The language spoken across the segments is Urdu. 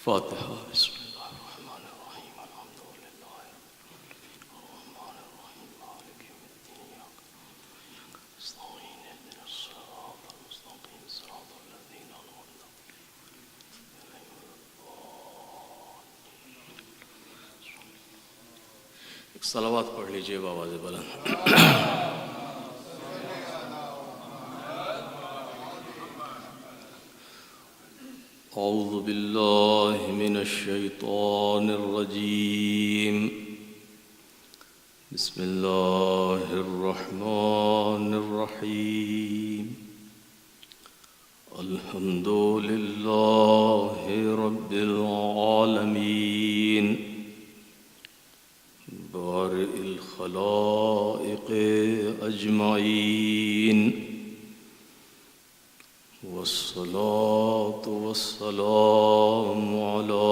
فاتحہ۔ بسم اللہ الرحمن الرحیم الحمد للہ الرحمن الرحیم مالک یوم الدین ایاک نستعین اهدنا الصراط المستقیم صراط الذین انعمت علیہم۔ ایک صلوات پڑھ لیجئے بآواز بلند۔ اعوذ باللہ من الشیطان الرجیم، بسم اللہ الرحمن الرحیم، الحمد للہ رب العالمین، بارئ الخلائق اجمعین، والصلاة والسلام على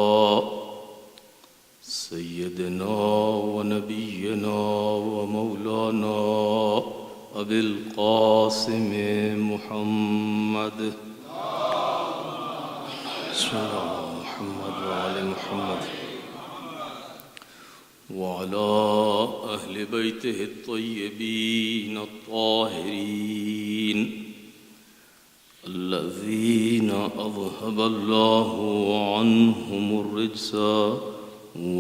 سيدنا ونبينا ومولانا أبي القاسم محمد صلى محمد وعلى محمد وعلى أهل بيته الطيبين الطاهرين الذين أذهب الله عنهم الرجس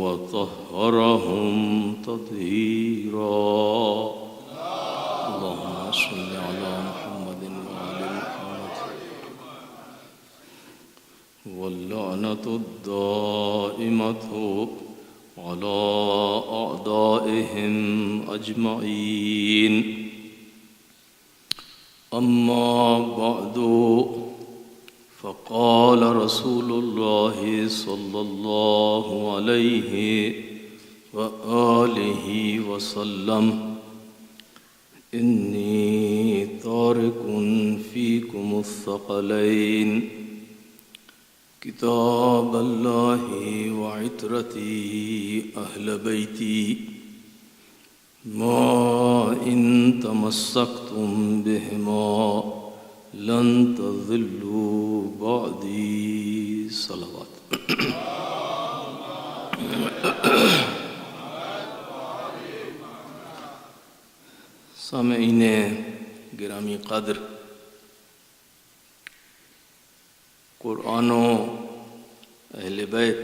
وطهرهم تطهيرا، اللهم صل على محمد وعلى محمد، واللعنة الدائمة على أعدائهم أجمعين. أما بعد، فقال رسول الله صلى الله عليه وآله وسلم: إني تارك فيكم الثقلين، كتاب الله وعترتي أهل بيتي، ما إن تمسكتم بهما لن تضلوا بعدي. صلوات. سامعین گرامی قدر، قرآن و اہل بیت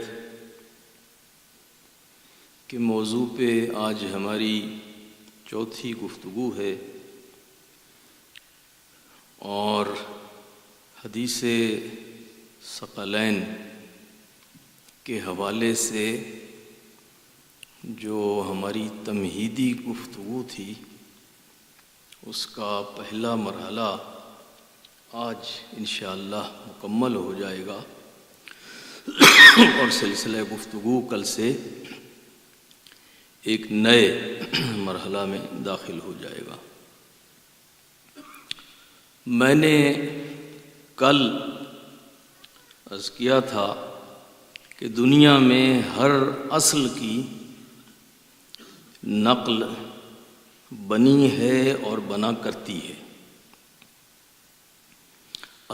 کے موضوع پہ آج ہماری چوتھی گفتگو ہے، اور حدیث ثقلین کے حوالے سے جو ہماری تمہیدی گفتگو تھی اس کا پہلا مرحلہ آج انشاءاللہ مکمل ہو جائے گا، اور سلسلہ گفتگو کل سے ایک نئے مرحلہ میں داخل ہو جائے گا۔ میں نے کل عرض کیا تھا کہ دنیا میں ہر اصل کی نقل بنی ہے اور بنا کرتی ہے۔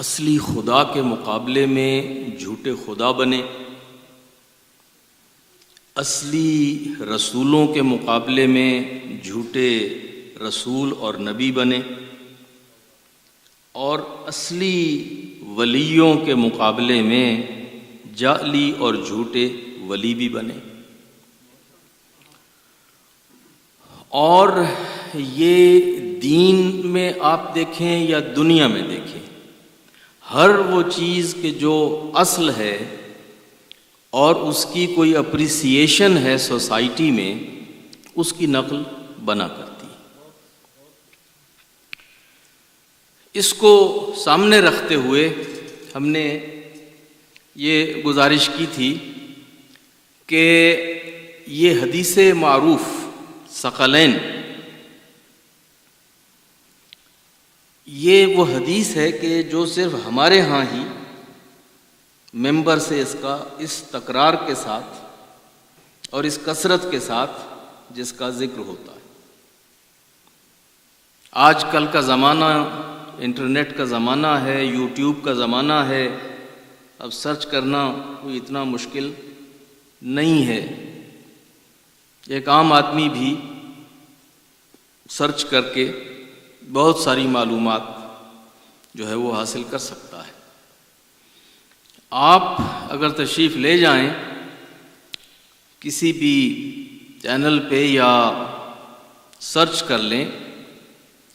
اصلی خدا کے مقابلے میں جھوٹے خدا بنے، اصلی رسولوں کے مقابلے میں جھوٹے رسول اور نبی بنے، اور اصلی ولیوں کے مقابلے میں جعلی اور جھوٹے ولی بھی بنے۔ اور یہ دین میں آپ دیکھیں یا دنیا میں دیکھیں، ہر وہ چیز کہ جو اصل ہے اور اس کی کوئی اپریسیشن ہے سوسائٹی میں، اس کی نقل بنا کرتی ہے۔ اس کو سامنے رکھتے ہوئے ہم نے یہ گزارش کی تھی کہ یہ حدیث معروف ثقلین، یہ وہ حدیث ہے کہ جو صرف ہمارے ہاں ہی ممبر سے اس تکرار کے ساتھ اور اس کثرت کے ساتھ جس کا ذکر ہوتا ہے۔ آج کل کا زمانہ انٹرنیٹ کا زمانہ ہے، یوٹیوب کا زمانہ ہے، اب سرچ کرنا کوئی اتنا مشکل نہیں ہے، ایک عام آدمی بھی سرچ کر کے بہت ساری معلومات جو ہے وہ حاصل کر سکتا ہے۔ آپ اگر تشریف لے جائیں کسی بھی چینل پہ یا سرچ کر لیں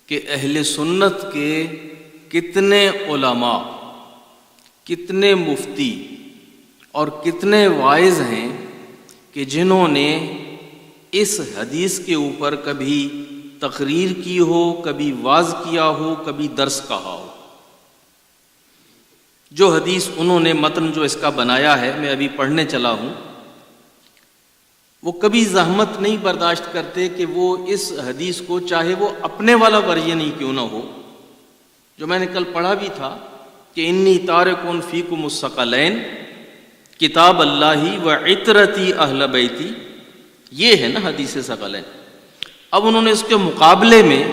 کہ اہل سنت کے کتنے علماء، کتنے مفتی اور کتنے واعظ ہیں کہ جنہوں نے اس حدیث کے اوپر کبھی تقریر کی ہو، کبھی واعظ کیا ہو، کبھی درس کہا ہو۔ جو حدیث انہوں نے متن جو اس کا بنایا ہے، میں ابھی پڑھنے چلا ہوں، وہ کبھی زحمت نہیں برداشت کرتے کہ وہ اس حدیث کو، چاہے وہ اپنے والا ورژن ہی کیوں نہ ہو، جو میں نے کل پڑھا بھی تھا کہ انی تارکن فیکم الثقلین کتاب اللہ و عطرتی اہل بیتی، یہ ہے نا حدیث ثقلین۔ اب انہوں نے اس کے مقابلے میں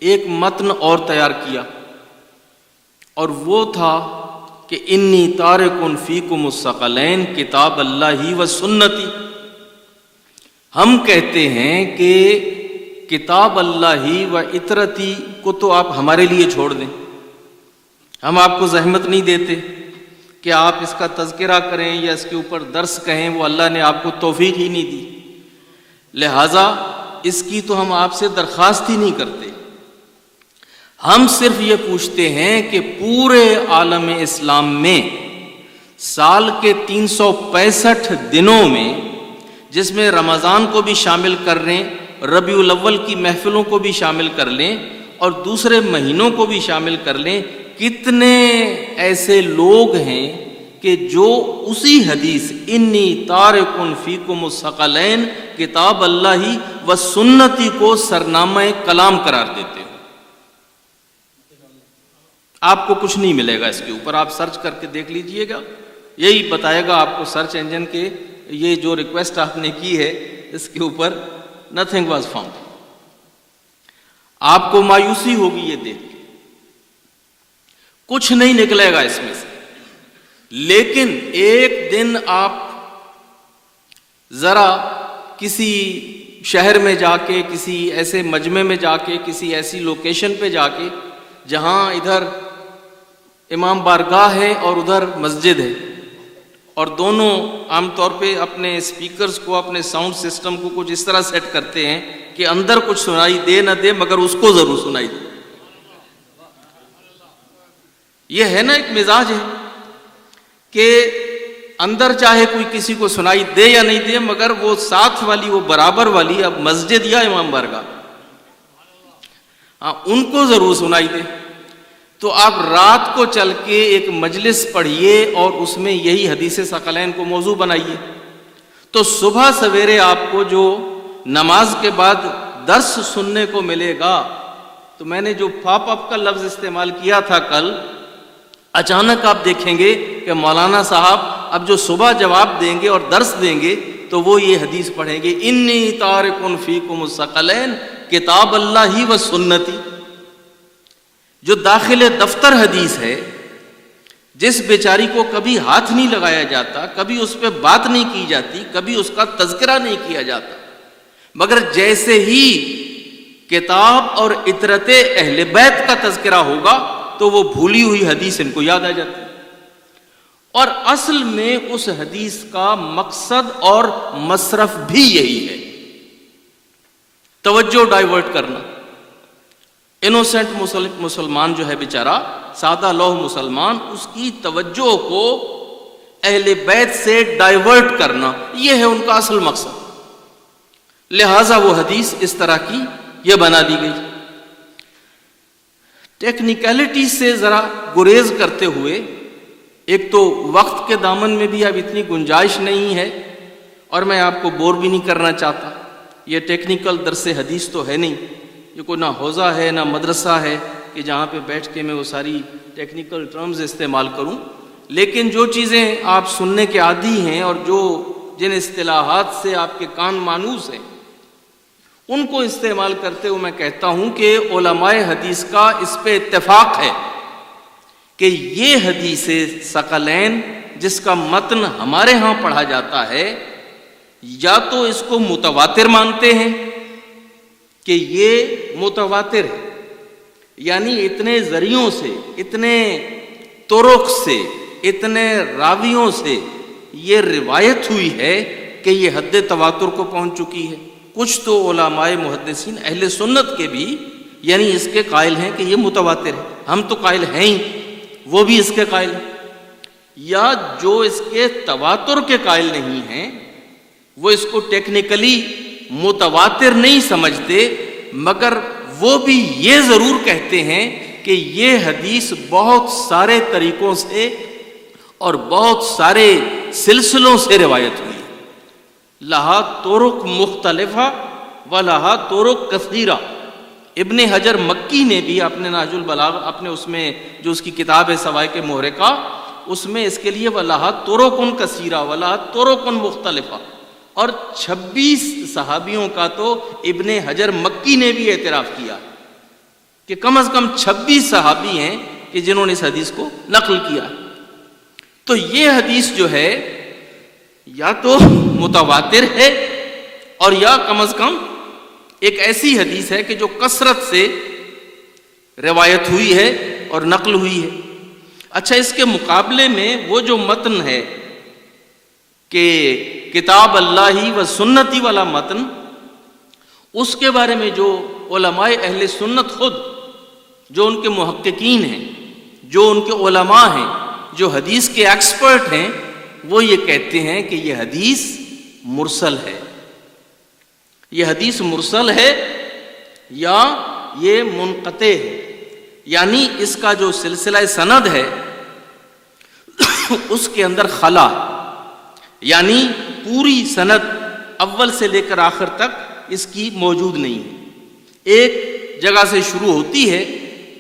ایک متن اور تیار کیا، اور وہ تھا کہ انی تارکن فیکم الثقلین کتاب اللہ و سنتی۔ ہم کہتے ہیں کہ کتاب اللہ و عطرتی کو تو آپ ہمارے لیے چھوڑ دیں، ہم آپ کو زحمت نہیں دیتے کہ آپ اس کا تذکرہ کریں یا اس کے اوپر درس کہیں، وہ اللہ نے آپ کو توفیق ہی نہیں دی، لہٰذا اس کی تو ہم آپ سے درخواست ہی نہیں کرتے۔ ہم صرف یہ پوچھتے ہیں کہ پورے عالم اسلام میں سال کے 365 دنوں میں، جس میں رمضان کو بھی شامل کر لیں، ربیع الاول کی محفلوں کو بھی شامل کر لیں اور دوسرے مہینوں کو بھی شامل کر لیں، کتنے ایسے لوگ ہیں کہ جو اسی حدیث انی تارکن فیکم الثقلین کتاب اللہ و سنتی کو سرنامہ کلام قرار دیتے ہو۔ آپ کو کچھ نہیں ملے گا اس کے اوپر، آپ سرچ کر کے دیکھ لیجئے گا، یہی بتائے گا آپ کو سرچ انجن کے یہ جو ریکویسٹ آپ نے کی ہے اس کے اوپر nothing was found۔ آپ کو مایوسی ہوگی یہ دیکھ کے، کچھ نہیں نکلے گا اس میں سے، لیکن ایک دن آپ ذرا کسی شہر میں جا کے، کسی ایسے مجمع میں جا کے، کسی ایسی لوکیشن پہ جا کے جہاں ادھر امام بارگاہ ہے اور ادھر مسجد ہے، اور دونوں عام طور پہ اپنے اسپیکرز کو، اپنے ساؤنڈ سسٹم کو کچھ اس طرح سیٹ کرتے ہیں کہ اندر کچھ سنائی دے نہ دے مگر اس کو ضرور سنائی دے۔ یہ ہے نا ایک مزاج ہے کہ اندر چاہے کوئی کسی کو سنائی دے یا نہیں دے، مگر وہ ساتھ والی، وہ برابر والی، اب مسجد یا امام بارگاہ، ان کو ضرور سنائی دے۔ تو آپ رات کو چل کے ایک مجلس پڑھیے اور اس میں یہی حدیث ثقلین کو موضوع بنائیے، تو صبح سویرے آپ کو جو نماز کے بعد درس سننے کو ملے گا، تو میں نے جو پاپ اپ کا لفظ استعمال کیا تھا کل، اچانک آپ دیکھیں گے کہ مولانا صاحب اب جو صبح جواب دیں گے اور درس دیں گے تو وہ یہ حدیث پڑھیں گے، انی تارکن فیکم الثقلین کتاب اللہ و سنتی۔ جو داخل دفتر حدیث ہے، جس بیچاری کو کبھی ہاتھ نہیں لگایا جاتا، کبھی اس پہ بات نہیں کی جاتی، کبھی اس کا تذکرہ نہیں کیا جاتا، مگر جیسے ہی کتاب اور عطرت اہل بیت کا تذکرہ ہوگا تو وہ بھولی ہوئی حدیث ان کو یاد آ جاتی ہے۔ اور اصل میں اس حدیث کا مقصد اور مصرف بھی یہی ہے، توجہ ڈائیورٹ کرنا۔ انوسنٹ مسلمان جو ہے بیچارہ، سادہ لوح مسلمان، اس کی توجہ کو اہل بیت سے ڈائیورٹ کرنا، یہ ہے ان کا اصل مقصد، لہٰذا وہ حدیث اس طرح کی یہ بنا دی گئی۔ ٹیکنیکلٹی سے ذرا گریز کرتے ہوئے، ایک تو وقت کے دامن میں بھی اب اتنی گنجائش نہیں ہے اور میں آپ کو بور بھی نہیں کرنا چاہتا، یہ ٹیکنیکل درس حدیث تو ہے نہیں، یہ کوئی نہ حوزہ ہے نہ مدرسہ ہے کہ جہاں پہ بیٹھ کے میں وہ ساری ٹیکنیکل ٹرمز استعمال کروں، لیکن جو چیزیں آپ سننے کے عادی ہیں اور جن اصطلاحات سے آپ کے کان مانوس ہیں، ان کو استعمال کرتے ہوئے میں کہتا ہوں کہ علماء حدیث کا اس پہ اتفاق ہے کہ یہ حدیث ثقلین جس کا متن ہمارے ہاں پڑھا جاتا ہے، یا تو اس کو متواتر مانتے ہیں کہ یہ متواتر ہے، یعنی اتنے ذریعوں سے، اتنے طرق سے، اتنے راویوں سے یہ روایت ہوئی ہے کہ یہ حد تواتر کو پہنچ چکی ہے۔ کچھ تو علماء محدثین اہل سنت کے بھی یعنی اس کے قائل ہیں کہ یہ متواتر ہے، ہم تو قائل ہیں ہی، وہ بھی اس کے قائل ہیں۔ یا جو اس کے تواتر کے قائل نہیں ہیں، وہ اس کو ٹیکنیکلی متواتر نہیں سمجھتے، مگر وہ بھی یہ ضرور کہتے ہیں کہ یہ حدیث بہت سارے طریقوں سے اور بہت سارے سلسلوں سے روایت ہوئی، لہا طرق مختلفہ و لہا طرق کثیرہ۔ ابن حجر مکی نے بھی اپنے نہج البلاغہ، اپنے اس میں جو اس کی کتاب ہے سوائق محرقہ، اس میں اس کے لیے وَلَہَا طُرُقٌ کثیرہ وَلَہَا طُرُقٌ مختلفہ، اور 26 صحابیوں کا تو ابن حجر مکی نے بھی اعتراف کیا کہ کم از کم 26 صحابی ہیں کہ جنہوں نے اس حدیث کو نقل کیا۔ تو یہ حدیث جو ہے یا تو متواتر ہے اور یا کم از کم ایک ایسی حدیث ہے کہ جو کثرت سے روایت ہوئی ہے اور نقل ہوئی ہے۔ اچھا، اس کے مقابلے میں وہ جو متن ہے کہ کتاب اللہ و سنتی والا متن، اس کے بارے میں جو علماء اہل سنت خود، جو ان کے محققین ہیں، جو ان کے علماء ہیں، جو حدیث کے ایکسپرٹ ہیں، وہ یہ کہتے ہیں کہ یہ حدیث مرسل ہے۔ یہ حدیث مرسل ہے یا یہ منقطع ہے، یعنی اس کا جو سلسلہ سند ہے اس کے اندر خلا، یعنی پوری سند اول سے لے کر آخر تک اس کی موجود نہیں ہے، ایک جگہ سے شروع ہوتی ہے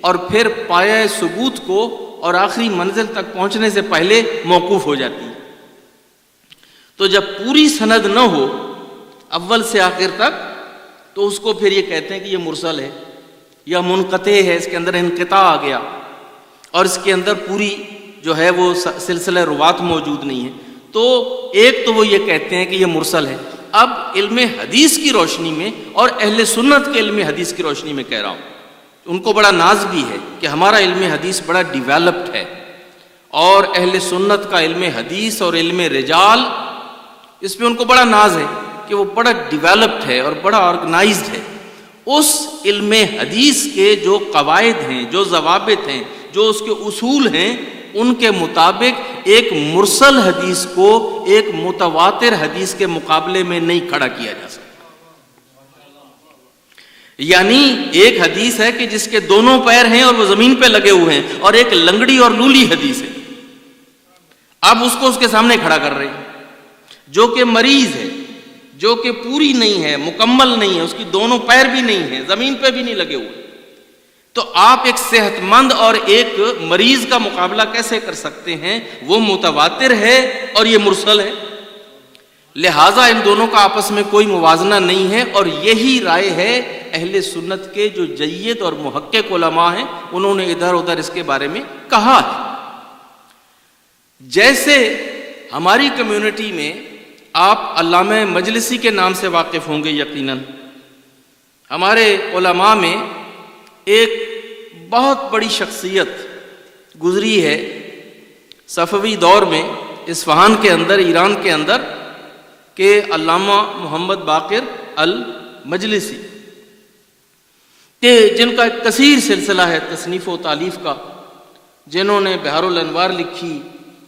اور پھر پایہ ثبوت کو اور آخری منزل تک پہنچنے سے پہلے موقوف ہو جاتی ہے۔ تو جب پوری سند نہ ہو اول سے آخر تک تو اس کو پھر یہ کہتے ہیں کہ یہ مرسل ہے یا منقطع ہے، اس کے اندر انقطاع آ گیا اور اس کے اندر پوری جو ہے وہ سلسلہ روات موجود نہیں ہے۔ تو ایک تو وہ یہ کہتے ہیں کہ یہ مرسل ہے۔ اب علم حدیث کی روشنی میں اور اہل سنت کے علم حدیث کی روشنی میں کہہ رہا ہوں، ان کو بڑا ناز بھی ہے کہ ہمارا علم حدیث بڑا ڈیولپڈ ہے، اور اہل سنت کا علم حدیث اور علم رجال، اس پہ ان کو بڑا ناز ہے کہ وہ بڑا ڈیولپڈ ہے اور بڑا آرگنائزڈ ہے۔ اس علم حدیث کے جو قواعد ہیں، جو ضوابط ہیں، جو اس کے اصول ہیں، ان کے مطابق ایک مرسل حدیث کو ایک متواتر حدیث کے مقابلے میں نہیں کھڑا کیا جا سکتا۔ یعنی ایک حدیث ہے کہ جس کے دونوں پیر ہیں اور وہ زمین پہ لگے ہوئے ہیں، اور ایک لنگڑی اور لولی حدیث ہے، اب اس کو اس کے سامنے کھڑا کر رہے ہیں، جو کہ مریض ہے، جو کہ پوری نہیں ہے، مکمل نہیں ہے، اس کی دونوں پیر بھی نہیں ہیں، زمین پہ بھی نہیں لگے ہوئے۔ تو آپ ایک صحت مند اور ایک مریض کا مقابلہ کیسے کر سکتے ہیں؟ وہ متواتر ہے اور یہ مرسل ہے، لہٰذا ان دونوں کا آپس میں کوئی موازنہ نہیں ہے، اور یہی رائے ہے اہل سنت کے جو جید اور محقق علماء ہیں، انہوں نے ادھر ادھر اس کے بارے میں کہا ہے۔ جیسے ہماری کمیونٹی میں آپ علامہ مجلسی کے نام سے واقف ہوں گے یقیناً، ہمارے علماء میں ایک بہت بڑی شخصیت گزری ہے صفوی دور میں اصفہان کے اندر، ایران کے اندر، کہ علامہ محمد باقر المجلسی، کہ جن کا ایک کثیر سلسلہ ہے تصنیف و تالیف کا، جنہوں نے بحار الانوار لکھی،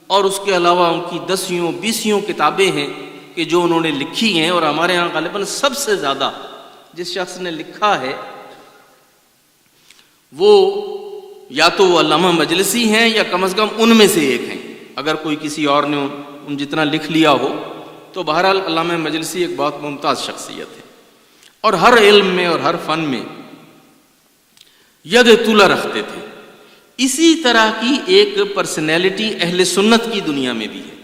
اور اس کے علاوہ ان کی 10-20 کتابیں ہیں کہ جو انہوں نے لکھی ہیں، اور ہمارے ہاں غالباً سب سے زیادہ جس شخص نے لکھا ہے وہ یا تو وہ علامہ مجلسی ہیں یا کم از کم ان میں سے ایک ہیں، اگر کوئی کسی اور نے ان جتنا لکھ لیا ہو تو بہرحال علامہ مجلسی ایک بہت ممتاز شخصیت ہے، اور ہر علم میں اور ہر فن میں ید طولہ رکھتے تھے۔ اسی طرح کی ایک پرسنالٹی اہل سنت کی دنیا میں بھی ہے۔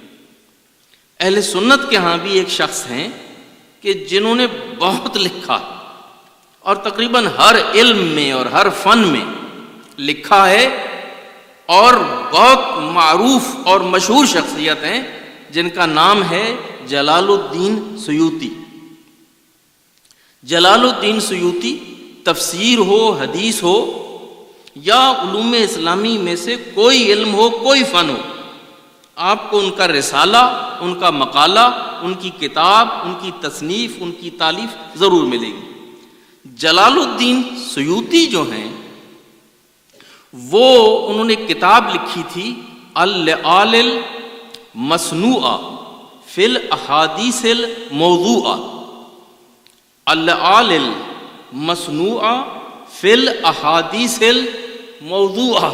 اہل سنت کے ہاں بھی ایک شخص ہیں کہ جنہوں نے بہت لکھا، اور تقریباً ہر علم میں اور ہر فن میں لکھا ہے، اور بہت معروف اور مشہور شخصیت ہیں جن کا نام ہے جلال الدین سیوطی۔ جلال الدین سیوطی تفسیر ہو، حدیث ہو یا علوم اسلامی میں سے کوئی علم ہو، کوئی فن ہو، آپ کو ان کا رسالہ، ان کا مقالہ، ان کی کتاب، ان کی تصنیف، ان کی تالیف ضرور ملے گی۔ جلال الدین سیوطی جو ہیں وہ انہوں نے کتاب لکھی تھی اللآل المصنوعہ فی الاحادیث الموضوعہ۔ اللآل المصنوعہ فی الاحادیث الموضوعہ۔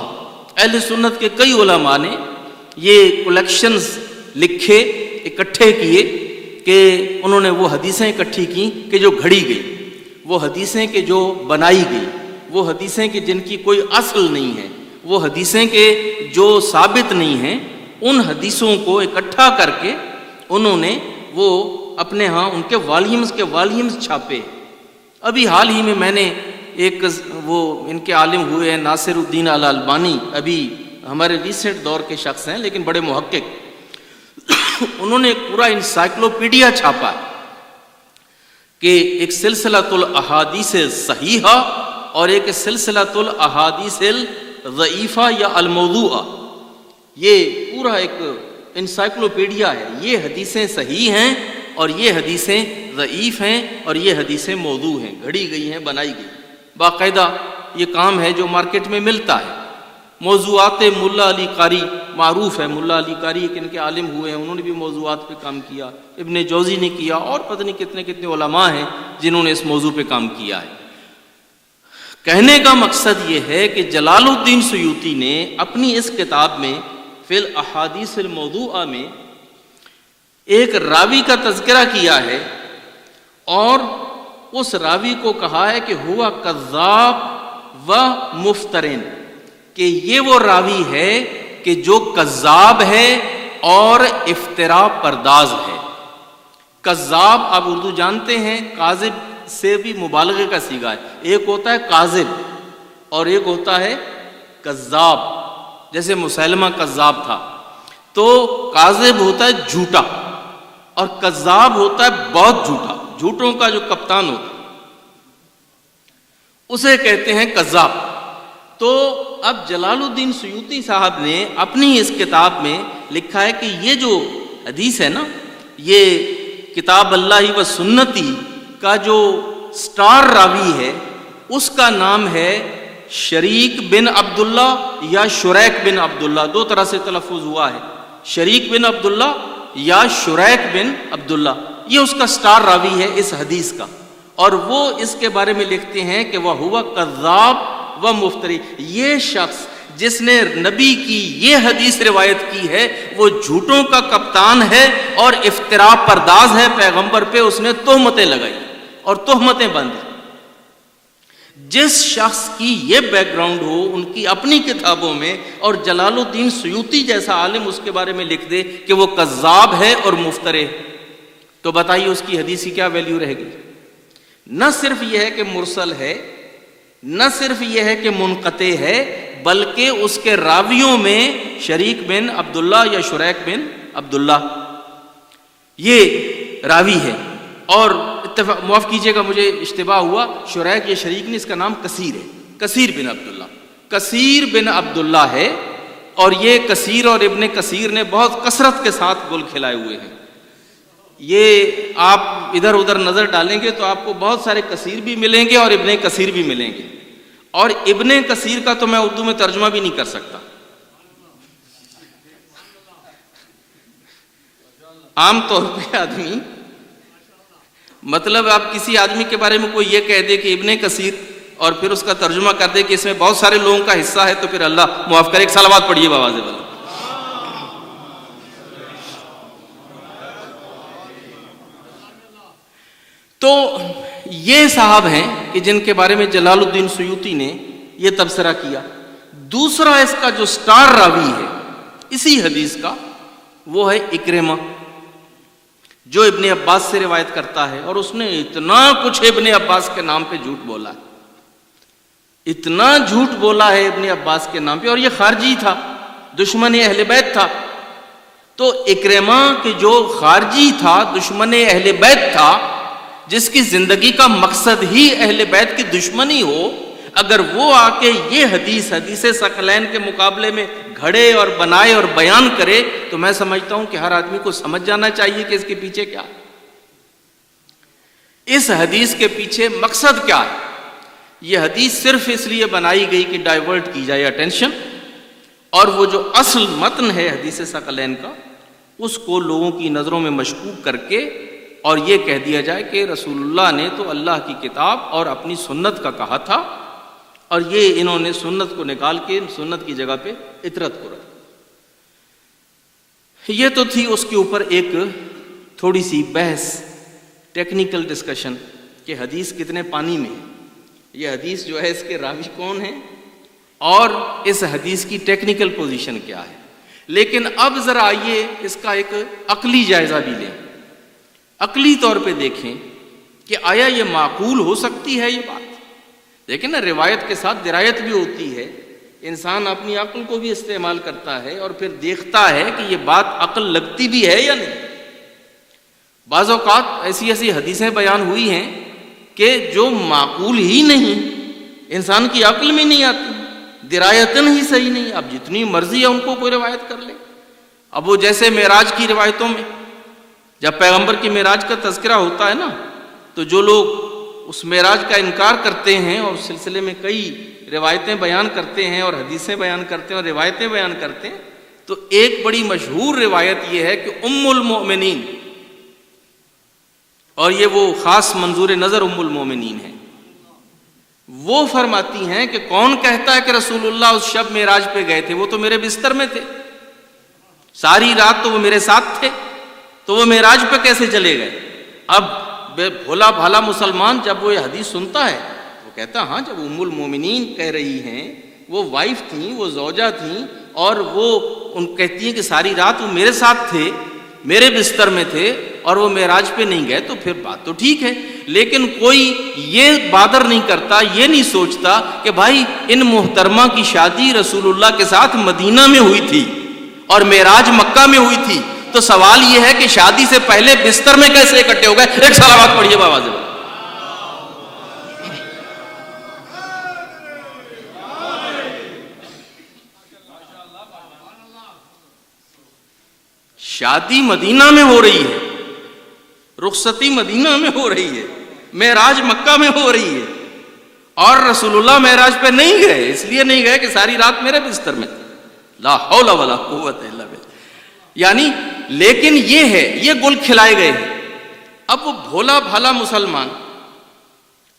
اہل سنت کے کئی علماء نے یہ کلیکشنز لکھے، اکٹھے کیے کہ انہوں نے وہ حدیثیں اکٹھی کی کہ جو گھڑی گئی، وہ حدیثیں کہ جو بنائی گئی، وہ حدیثیں کہ جن کی کوئی اصل نہیں ہے، وہ حدیثیں کہ جو ثابت نہیں ہیں، ان حدیثوں کو اکٹھا کر کے انہوں نے وہ اپنے ہاں ان کے والیومز چھاپے۔ ابھی حال ہی میں نے ایک وہ ان کے عالم ہوئے ہیں ناصر الدین الالبانی، ابھی ہمارے ریسنٹ دور کے شخص ہیں لیکن بڑے محقق، انہوں نے ایک پورا انسائکلوپیڈیا چھاپا کہ ایک سلسلۃ الاحادیث صحیحہ اور ایک سلسلۃ الاحادیث الضعیفہ یا الموضوعہ۔ یہ پورا ایک انسائکلوپیڈیا ہے، یہ حدیثیں صحیح ہیں اور یہ حدیثیں ضعیف ہیں اور یہ حدیثیں موضوع ہیں، گھڑی گئی ہیں، بنائی گئی۔ باقاعدہ یہ کام ہے جو مارکیٹ میں ملتا ہے۔ موضوعات ملا علی قاری معروف ہے، ملا علی قاری ایک ان کے عالم ہوئے ہیں، انہوں نے بھی موضوعات پہ کام کیا، ابن جوزی نے کیا، اور پتہ نہیں کتنے کتنے علماء ہیں جنہوں نے اس موضوع پہ کام کیا ہے۔ کہنے کا مقصد یہ ہے کہ جلال الدین سیوطی نے اپنی اس کتاب میں فی الاحادیث الموضوعہ میں ایک راوی کا تذکرہ کیا ہے اور اس راوی کو کہا ہے کہ ہوا کذاب و مفترین، کہ یہ وہ راوی ہے کہ جو کذاب ہے اور افتراء پرداز ہے۔ کذاب آپ اردو جانتے ہیں، کاذب سے بھی مبالغے کا صیغہ ہے، ایک ہوتا ہے کاذب اور ایک ہوتا ہے کذاب، جیسے مسیلمہ کذاب تھا، تو کاذب ہوتا ہے جھوٹا اور کذاب ہوتا ہے بہت جھوٹا، جھوٹوں کا جو کپتان ہوتا ہے اسے کہتے ہیں کذاب۔ تو اب جلال الدین سیوطی صاحب نے اپنی اس کتاب میں لکھا ہے کہ یہ جو حدیث ہے نا، یہ کتاب اللہ و سنتی کا جو سٹار راوی ہے اس کا نام ہے شریک بن عبداللہ یا شریک بن عبداللہ، دو طرح سے تلفظ ہوا ہے، شریک بن عبداللہ یا شریک بن عبداللہ، یہ اس کا سٹار راوی ہے اس حدیث کا، اور وہ اس کے بارے میں لکھتے ہیں کہ وہ ہوا کذاب و مفتری، یہ شخص جس نے نبی کی یہ حدیث روایت کی ہے وہ جھوٹوں کا کپتان ہے اور افتراء پرداز ہے، پیغمبر پہ اس نے تہمتیں لگائی اور تہمتیں باندھی۔ جس شخص کی یہ بیک گراؤنڈ ہو ان کی اپنی کتابوں میں اور جلال الدین سیوطی جیسا عالم اس کے بارے میں لکھ دے کہ وہ کذاب ہے اور مفترے، تو بتائیے اس کی حدیث کی کیا ویلیو رہے گی؟ نہ صرف یہ ہے کہ مرسل ہے، نہ صرف یہ ہے کہ منقطع ہے، بلکہ اس کے راویوں میں شریک بن عبداللہ یا شریک بن عبداللہ یہ راوی ہے، اور معاف کیجئے گا مجھے اشتباہ ہوا، شریک یا شریک نہیں، اس کا نام کثیر ہے، کثیر بن عبداللہ، کثیر بن عبداللہ ہے، اور یہ کثیر اور ابن کثیر نے بہت کثرت کے ساتھ گول کھلائے ہوئے ہیں۔ یہ آپ ادھر ادھر نظر ڈالیں گے تو آپ کو بہت سارے کثیر بھی ملیں گے اور ابن کثیر بھی ملیں گے، اور ابن کثیر کا تو میں اردو میں ترجمہ بھی نہیں کر سکتا۔ عام طور پہ آدمی، مطلب آپ کسی آدمی کے بارے میں کوئی یہ کہہ دے کہ ابن کثیر اور پھر اس کا ترجمہ کر دے کہ اس میں بہت سارے لوگوں کا حصہ ہے، تو پھر اللہ معاف کرے، ایک صلوات پڑھیے بآواز بلند۔ تو یہ صاحب ہیں کہ جن کے بارے میں جلال الدین سیوطی نے یہ تبصرہ کیا۔ دوسرا اس کا جو سٹار راوی ہے اسی حدیث کا وہ ہے اکرمہ، جو ابن عباس سے روایت کرتا ہے، اور اس نے اتنا کچھ ابن عباس کے نام پہ جھوٹ بولا ہے، اتنا جھوٹ بولا ہے ابن عباس کے نام پہ، اور یہ خارجی تھا، دشمن اہل بیت تھا. تو اکرمہ کہ جو خارجی تھا، دشمن اہل بیت تھا، جس کی زندگی کا مقصد ہی اہل بیت کی دشمنی ہو، اگر وہ آ کے یہ حدیث ثقلین کے مقابلے میں گھڑے اور بنائے اور بیان کرے، تو میں سمجھتا ہوں کہ ہر آدمی کو سمجھ جانا چاہیے کہ اس کے پیچھے کیا ہے، اس حدیث کے پیچھے مقصد کیا ہے. یہ حدیث صرف اس لیے بنائی گئی کہ ڈائیورٹ کی جائے اٹینشن، اور وہ جو اصل متن ہے حدیث ثقلین کا، اس کو لوگوں کی نظروں میں مشکوک کر کے اور یہ کہہ دیا جائے کہ رسول اللہ نے تو اللہ کی کتاب اور اپنی سنت کا کہا تھا، اور یہ انہوں نے سنت کو نکال کے سنت کی جگہ پہ اطرت کو رکھا. یہ تو تھی اس کے اوپر ایک تھوڑی سی بحث، ٹیکنیکل ڈسکشن کہ حدیث کتنے پانی میں ہے، یہ حدیث جو ہے اس کے راوی کون ہیں اور اس حدیث کی ٹیکنیکل پوزیشن کیا ہے. لیکن اب ذرا آئیے اس کا ایک عقلی جائزہ بھی لیں، عقلی طور پہ دیکھیں کہ آیا یہ معقول ہو سکتی ہے یہ بات. دیکھیں نا، روایت کے ساتھ درایت بھی ہوتی ہے، انسان اپنی عقل کو بھی استعمال کرتا ہے اور پھر دیکھتا ہے کہ یہ بات عقل لگتی بھی ہے یا نہیں. بعض اوقات ایسی ایسی حدیثیں بیان ہوئی ہیں کہ جو معقول ہی نہیں، انسان کی عقل میں نہیں آتی، درایتن ہی صحیح نہیں. اب جتنی مرضی ہے ان کو کوئی روایت کر لے. اب وہ جیسے معراج کی روایتوں میں جب پیغمبر کی معراج کا تذکرہ ہوتا ہے نا، تو جو لوگ اس معراج کا انکار کرتے ہیں اور اس سلسلے میں کئی روایتیں بیان کرتے ہیں اور حدیثیں بیان کرتے ہیں اور روایتیں بیان کرتے ہیں، تو ایک بڑی مشہور روایت یہ ہے کہ ام المؤمنین، اور یہ وہ خاص منظور نظر ام المومنین ہے، وہ فرماتی ہیں کہ کون کہتا ہے کہ رسول اللہ اس شب معراج پہ گئے تھے، وہ تو میرے بستر میں تھے، ساری رات تو وہ میرے ساتھ تھے، تو وہ معراج پہ کیسے چلے گئے. اب بھولا بھالا مسلمان جب وہ یہ حدیث سنتا ہے، وہ کہتا ہاں جب ام المومنین کہہ رہی ہیں، وہ وائف تھیں، وہ زوجہ تھیں، اور وہ ان کہتی ہیں کہ ساری رات وہ میرے ساتھ تھے، میرے بستر میں تھے، اور وہ معراج پہ نہیں گئے، تو پھر بات تو ٹھیک ہے. لیکن کوئی یہ بادر نہیں کرتا، یہ نہیں سوچتا کہ بھائی ان محترمہ کی شادی رسول اللہ کے ساتھ مدینہ میں ہوئی تھی اور معراج مکہ میں ہوئی تھی. تو سوال یہ ہے کہ شادی سے پہلے بستر میں کیسے اکٹھے ہو گئے. ایک صلوات پڑھیے بابا سے. شادی مدینہ میں ہو رہی ہے، رخصتی مدینہ میں ہو رہی ہے، معراج مکہ میں ہو رہی ہے، اور رسول اللہ معراج پہ نہیں گئے، اس لیے نہیں گئے کہ ساری رات میرے بستر میں تھے. لا حول ولا قوت الا باللہ. یعنی لیکن یہ ہے، یہ گل کھلائے گئے ہیں. اب وہ بھولا بھالا مسلمان،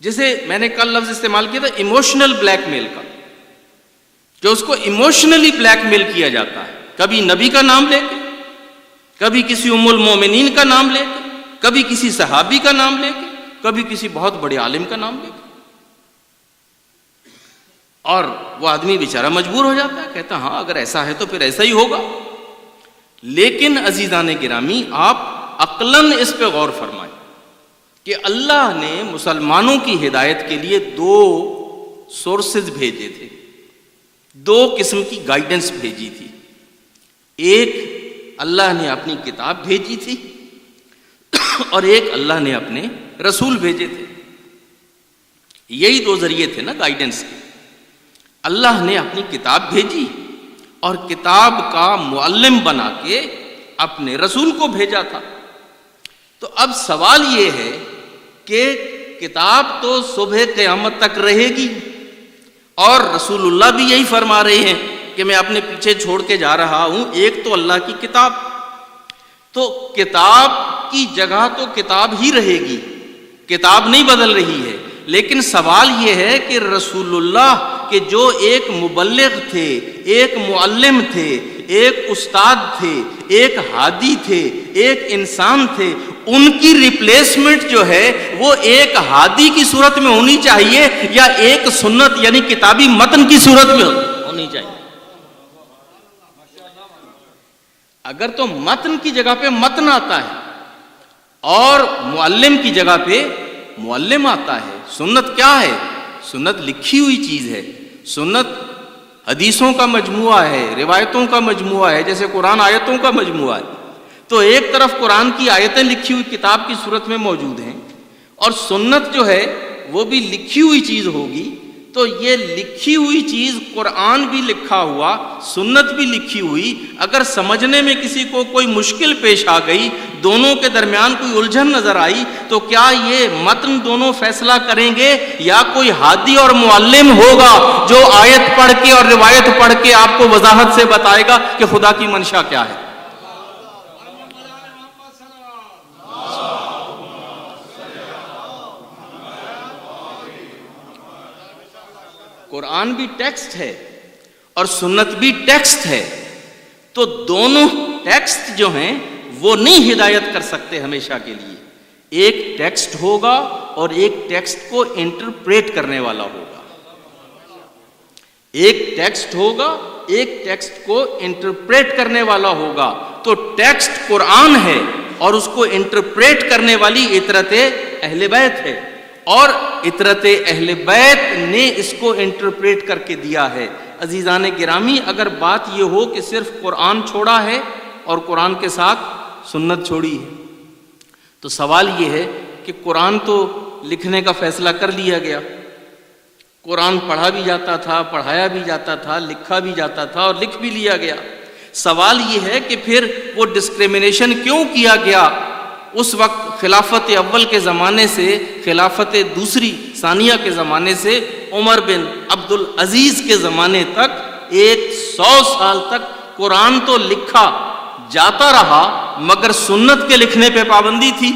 جسے میں نے کل لفظ استعمال کیا تھا ایموشنل بلیک میل کا، جو اس کو ایموشنلی بلیک میل کیا جاتا ہے، کبھی نبی کا نام لے کے، کبھی کسی ام المومنین کا نام لے کے، کبھی کسی صحابی کا نام لے کے، کبھی کسی بہت بڑے عالم کا نام لے کے، اور وہ آدمی بیچارہ مجبور ہو جاتا ہے، کہتا ہاں اگر ایسا ہے تو پھر ایسا ہی ہوگا. لیکن عزیزان گرامی، آپ عقلاً اس پہ غور فرمائیں کہ اللہ نے مسلمانوں کی ہدایت کے لیے دو سورسز بھیجے تھے، دو قسم کی گائیڈنس بھیجی تھی. ایک اللہ نے اپنی کتاب بھیجی تھی، اور ایک اللہ نے اپنے رسول بھیجے تھے. یہی دو ذریعے تھے نا گائیڈنس کے. اللہ نے اپنی کتاب بھیجی اور کتاب کا معلم بنا کے اپنے رسول کو بھیجا تھا. تو اب سوال یہ ہے کہ کتاب تو صبح قیامت تک رہے گی، اور رسول اللہ بھی یہی فرما رہے ہیں کہ میں اپنے پیچھے چھوڑ کے جا رہا ہوں ایک تو اللہ کی کتاب. تو کتاب کی جگہ تو کتاب ہی رہے گی، کتاب نہیں بدل رہی ہے. لیکن سوال یہ ہے کہ رسول اللہ کہ جو ایک مبلغ تھے، ایک معلم تھے، ایک استاد تھے، ایک ہادی تھے، ایک انسان تھے، ان کی ریپلیسمنٹ جو ہے وہ ایک ہادی کی صورت میں ہونی چاہیے یا ایک سنت یعنی کتابی متن کی صورت میں ہونی چاہیے. اگر تو متن کی جگہ پہ متن آتا ہے اور معلم کی جگہ پہ معلم آتا ہے. سنت کیا ہے؟ سنت لکھی ہوئی چیز ہے، سنت حدیثوں کا مجموعہ ہے، روایتوں کا مجموعہ ہے، جیسے قرآن آیتوں کا مجموعہ ہے۔ تو ایک طرف قرآن کی آیتیں لکھی ہوئی کتاب کی صورت میں موجود ہیں، اور سنت جو ہے وہ بھی لکھی ہوئی چیز ہوگی۔ تو یہ لکھی ہوئی چیز، قرآن بھی لکھا ہوا، سنت بھی لکھی ہوئی، اگر سمجھنے میں کسی کو کوئی مشکل پیش آ گئی، دونوں کے درمیان کوئی الجھن نظر آئی، تو کیا یہ متن دونوں فیصلہ کریں گے، یا کوئی ہادی اور معلم ہوگا جو آیت پڑھ کے اور روایت پڑھ کے آپ کو وضاحت سے بتائے گا کہ خدا کی منشا کیا ہے؟ قرآن بھی ٹیکسٹ ہے اور سنت بھی ٹیکسٹ ہے، تو دونوں ٹیکسٹ جو ہیں وہ نہیں ہدایت کر سکتے ہمیشہ کے لیے۔ ایک ٹیکسٹ ہوگا اور ایک ٹیکسٹ کو انٹرپریٹ کرنے والا ہوگا، ایک ٹیکسٹ ہوگا، ایک ٹیکسٹ کو انٹرپریٹ کرنے والا ہوگا۔ تو ٹیکسٹ قرآن ہے اور اس کو انٹرپریٹ کرنے والی اطرت اہل بیت ہے، اور اطرت اہل بیت نے اس کو انٹرپریٹ کر کے دیا ہے۔ عزیزان گرامی، اگر بات یہ ہو کہ صرف قرآن چھوڑا ہے اور قرآن کے ساتھ سنت چھوڑی ہے، تو سوال یہ ہے کہ قرآن تو لکھنے کا فیصلہ کر لیا گیا، قرآن پڑھا بھی جاتا تھا، پڑھایا بھی جاتا تھا، لکھا بھی جاتا تھا اور لکھ بھی لیا گیا۔ سوال یہ ہے کہ پھر وہ ڈسکریمنیشن کیوں کیا گیا؟ اس وقت خلافت اول کے زمانے سے خلافت دوسری ثانیہ کے زمانے سے عمر بن عبد العزیز کے زمانے تک 100 سال تک قرآن تو لکھا جاتا رہا، مگر سنت کے لکھنے پہ پابندی تھی۔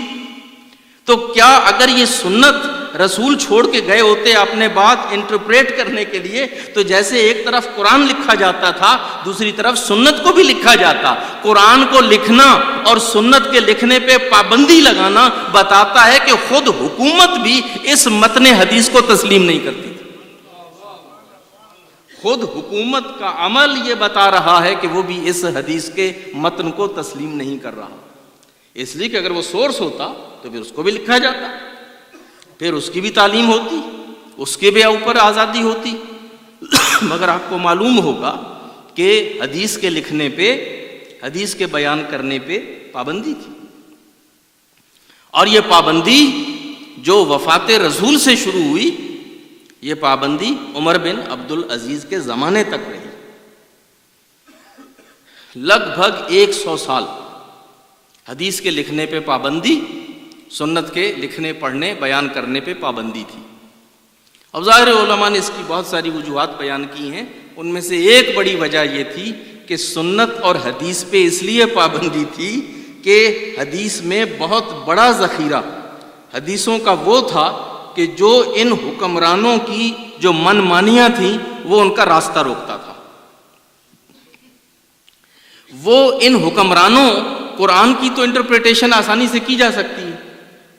تو کیا اگر یہ سنت رسول چھوڑ کے گئے ہوتے اپنے بات انٹرپریٹ کرنے کے لیے، تو جیسے ایک طرف قرآن لکھا جاتا تھا، دوسری طرف سنت کو بھی لکھا جاتا۔ قرآن کو لکھنا اور سنت کے لکھنے پہ پابندی لگانا بتاتا ہے کہ خود حکومت بھی اس متن حدیث کو تسلیم نہیں کرتی تھی۔ خود حکومت کا عمل یہ بتا رہا ہے کہ وہ بھی اس حدیث کے متن کو تسلیم نہیں کر رہا، اس لیے کہ اگر وہ سورس ہوتا تو پھر اس کو بھی لکھا جاتا، پھر اس کی بھی تعلیم ہوتی، اس کے بھی اوپر آزادی ہوتی۔ مگر آپ کو معلوم ہوگا کہ حدیث کے لکھنے پہ، حدیث کے بیان کرنے پہ پابندی تھی، اور یہ پابندی جو وفات رسول سے شروع ہوئی، یہ پابندی عمر بن عبد العزیز کے زمانے تک رہی۔ لگ بھگ 100 سال حدیث کے لکھنے پہ پابندی، سنت کے لکھنے پڑھنے بیان کرنے پہ پابندی تھی۔ اب ظاہر علماء نے اس کی بہت ساری وجوہات بیان کی ہیں، ان میں سے ایک بڑی وجہ یہ تھی کہ سنت اور حدیث پہ اس لیے پابندی تھی کہ حدیث میں بہت بڑا ذخیرہ حدیثوں کا وہ تھا کہ جو ان حکمرانوں کی جو من مانیاں تھیں وہ ان کا راستہ روکتا تھا۔ وہ ان حکمرانوں، قرآن کی تو انٹرپریٹیشن آسانی سے کی جا سکتی ہے،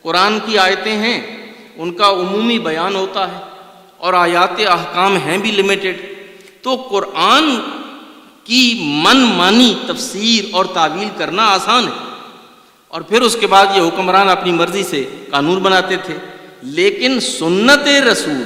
قرآن کی آیتیں ہیں، ان کا عمومی بیان ہوتا ہے، اور آیات احکام ہیں بھی لمیٹڈ، تو قرآن کی من مانی تفسیر اور تعویل کرنا آسان ہے، اور پھر اس کے بعد یہ حکمران اپنی مرضی سے قانون بناتے تھے۔ لیکن سنت رسول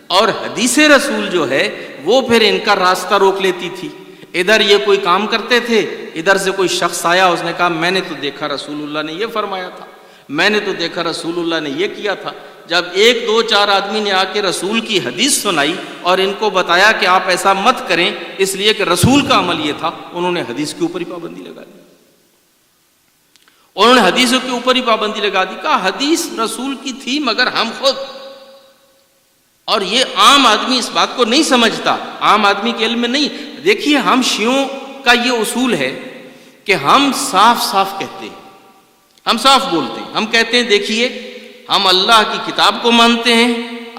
اور حدیث رسول جو ہے وہ پھر ان کا راستہ روک لیتی تھی۔ ادھر یہ کوئی کام کرتے تھے، ادھر سے کوئی شخص آیا، اس نے کہا میں نے تو دیکھا رسول اللہ نے یہ فرمایا تھا، میں نے تو دیکھا رسول اللہ نے یہ کیا تھا۔ جب 1 2 4 آدمی نے آ کے رسول کی حدیث سنائی اور ان کو بتایا کہ آپ ایسا مت کریں اس لیے کہ رسول کا عمل یہ تھا، انہوں نے حدیث کے اوپر ہی پابندی لگا دی، انہوں نے حدیثوں کے اوپر ہی پابندی لگا دی، کہا حدیث رسول کی تھی مگر ہم خود، اور یہ عام آدمی اس بات کو نہیں سمجھتا، عام آدمی کے علم میں نہیں۔ دیکھیے ہم شیعوں کا یہ اصول ہے کہ ہم صاف صاف کہتے ہیں، ہم صاف بولتے ہیں، ہم کہتے ہیں دیکھیے ہم اللہ کی کتاب کو مانتے ہیں،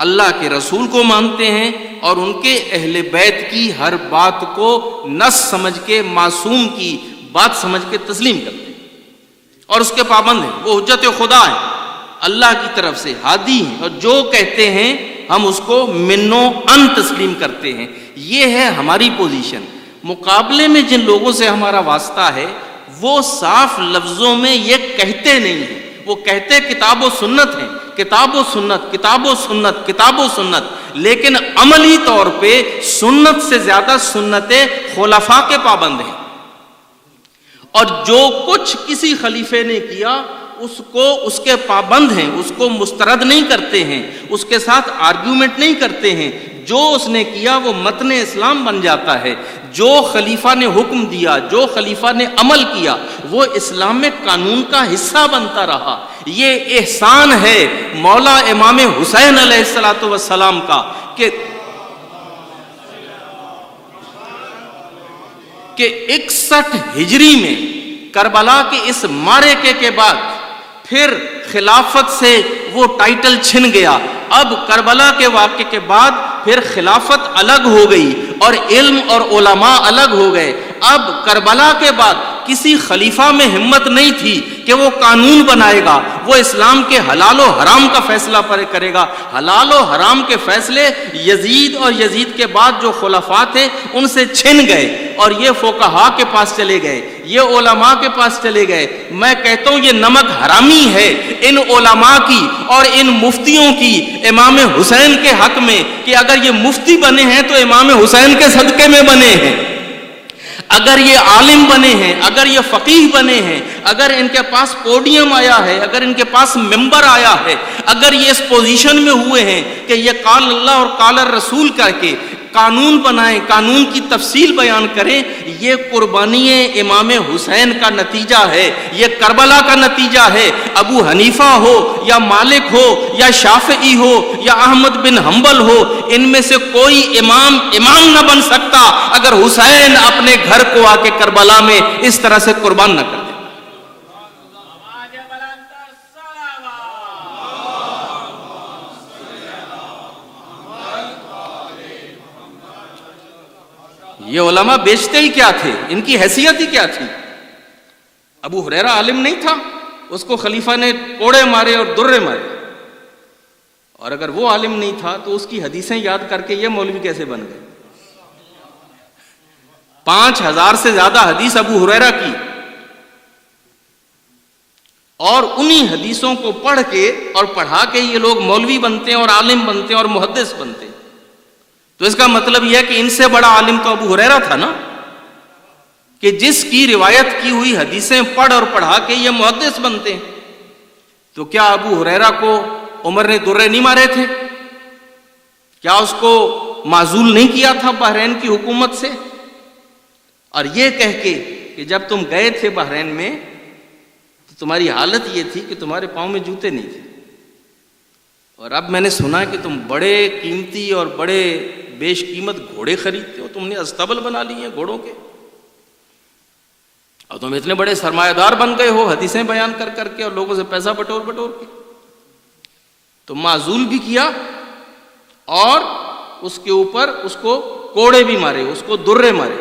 اللہ کے رسول کو مانتے ہیں، اور ان کے اہل بیت کی ہر بات کو نص سمجھ کے، معصوم کی بات سمجھ کے تسلیم کرتے ہیں اور اس کے پابند ہیں، وہ حجت خدا ہے، اللہ کی طرف سے ہادی ہیں، اور جو کہتے ہیں ہم اس کو من و ان تسلیم کرتے ہیں۔ یہ ہے ہماری پوزیشن۔ مقابلے میں جن لوگوں سے ہمارا واسطہ ہے وہ صاف لفظوں میں یہ کہتے نہیں ہیں، وہ کہتے کتاب و سنت ہیں، کتاب و سنت، کتاب و سنت، کتاب و سنت، لیکن عملی طور پہ سنت سے زیادہ سنت خلفاء کے پابند ہیں، اور جو کچھ کسی خلیفے نے کیا اس کے پابند ہیں، اس کو مسترد نہیں کرتے ہیں، اس کے ساتھ آرگیومنٹ نہیں کرتے ہیں۔ جو اس نے کیا وہ متن اسلام بن جاتا ہے۔ جو خلیفہ نے حکم دیا، جو خلیفہ نے عمل کیا، وہ اسلام میں قانون کا حصہ بنتا رہا۔ یہ احسان ہے مولا امام حسین علیہ الصلوۃ والسلام کا کہ 61 ہجری میں کربلا کے اس معرکے کے بعد پھر خلافت سے وہ ٹائٹل چھن گیا۔ اب کربلا کے واقعے کے بعد پھر خلافت الگ ہو گئی اور علم اور علماء الگ ہو گئے۔ اب کربلا کے بعد کسی خلیفہ میں ہمت نہیں تھی کہ وہ قانون بنائے گا، وہ اسلام کے حلال و حرام کا فیصلہ کرے گا۔ حلال و حرام کے فیصلے یزید اور یزید کے بعد جو خلفاء تھے ان سے چھن گئے، اور یہ فقہاء کے پاس چلے گئے، یہ علماء کے پاس چلے گئے۔ میں کہتا ہوں یہ نمک حرامی ہے ان علماء کی اور ان مفتیوں کی امام حسین کے حق میں، کہ اگر یہ مفتی بنے ہیں تو امام حسین کے صدقے میں بنے ہیں، اگر یہ عالم بنے ہیں، اگر یہ فقیہ بنے ہیں، اگر ان کے پاس پوڈیم آیا ہے، اگر ان کے پاس ممبر آیا ہے، اگر یہ اس پوزیشن میں ہوئے ہیں کہ یہ قال اللہ اور قال الرسول کر کے قانون بنائیں، قانون کی تفصیل بیان کریں، یہ قربانی امام حسین کا نتیجہ ہے، یہ کربلا کا نتیجہ ہے۔ ابو حنیفہ ہو یا مالک ہو یا شافعی ہو یا احمد بن حنبل ہو، ان میں سے کوئی امام نہ بن سکتا اگر حسین اپنے گھر کو آ کے کربلا میں اس طرح سے قربان نہ کر دے۔ یہ علماء بیچتے ہی کیا تھے، ان کی حیثیت ہی کیا تھی؟ ابو ہریرہ عالم نہیں تھا، اس کو خلیفہ نے کوڑے مارے اور درے مارے، اور اگر وہ عالم نہیں تھا تو اس کی حدیثیں یاد کر کے یہ مولوی کیسے بن گئے؟ 5000 سے زیادہ حدیث ابو ہریرہ کی، اور انہی حدیثوں کو پڑھ کے اور پڑھا کے یہ لوگ مولوی بنتے ہیں اور عالم بنتے ہیں اور محدث بنتے ہیں۔ تو اس کا مطلب یہ ہے کہ ان سے بڑا عالم تو ابو ہریرہ تھا نا، کہ جس کی روایت کی ہوئی حدیثیں پڑھ اور پڑھا کے یہ محدث بنتے ہیں۔ تو کیا ابو ہریرہ کو عمر نے درے نہیں مارے تھے؟ کیا اس کو معزول نہیں کیا تھا بحرین کی حکومت سے؟ اور یہ کہہ کے کہ جب تم گئے تھے بحرین میں تو تمہاری حالت یہ تھی کہ تمہارے پاؤں میں جوتے نہیں تھے، اور اب میں نے سنا کہ تم بڑے قیمتی اور بڑے بیش قیمت گھوڑے خریدتے ہو، تم نے استبل بنا لی ہیں گھوڑوں کے، اور تم اتنے بڑے سرمایہ دار بن گئے ہو حدیثیں بیان کر کر کے اور لوگوں سے پیسہ بٹور کے۔ تو معزول بھی کیا اور اس کے اوپر اس کو کوڑے بھی مارے، اس کو درے مارے۔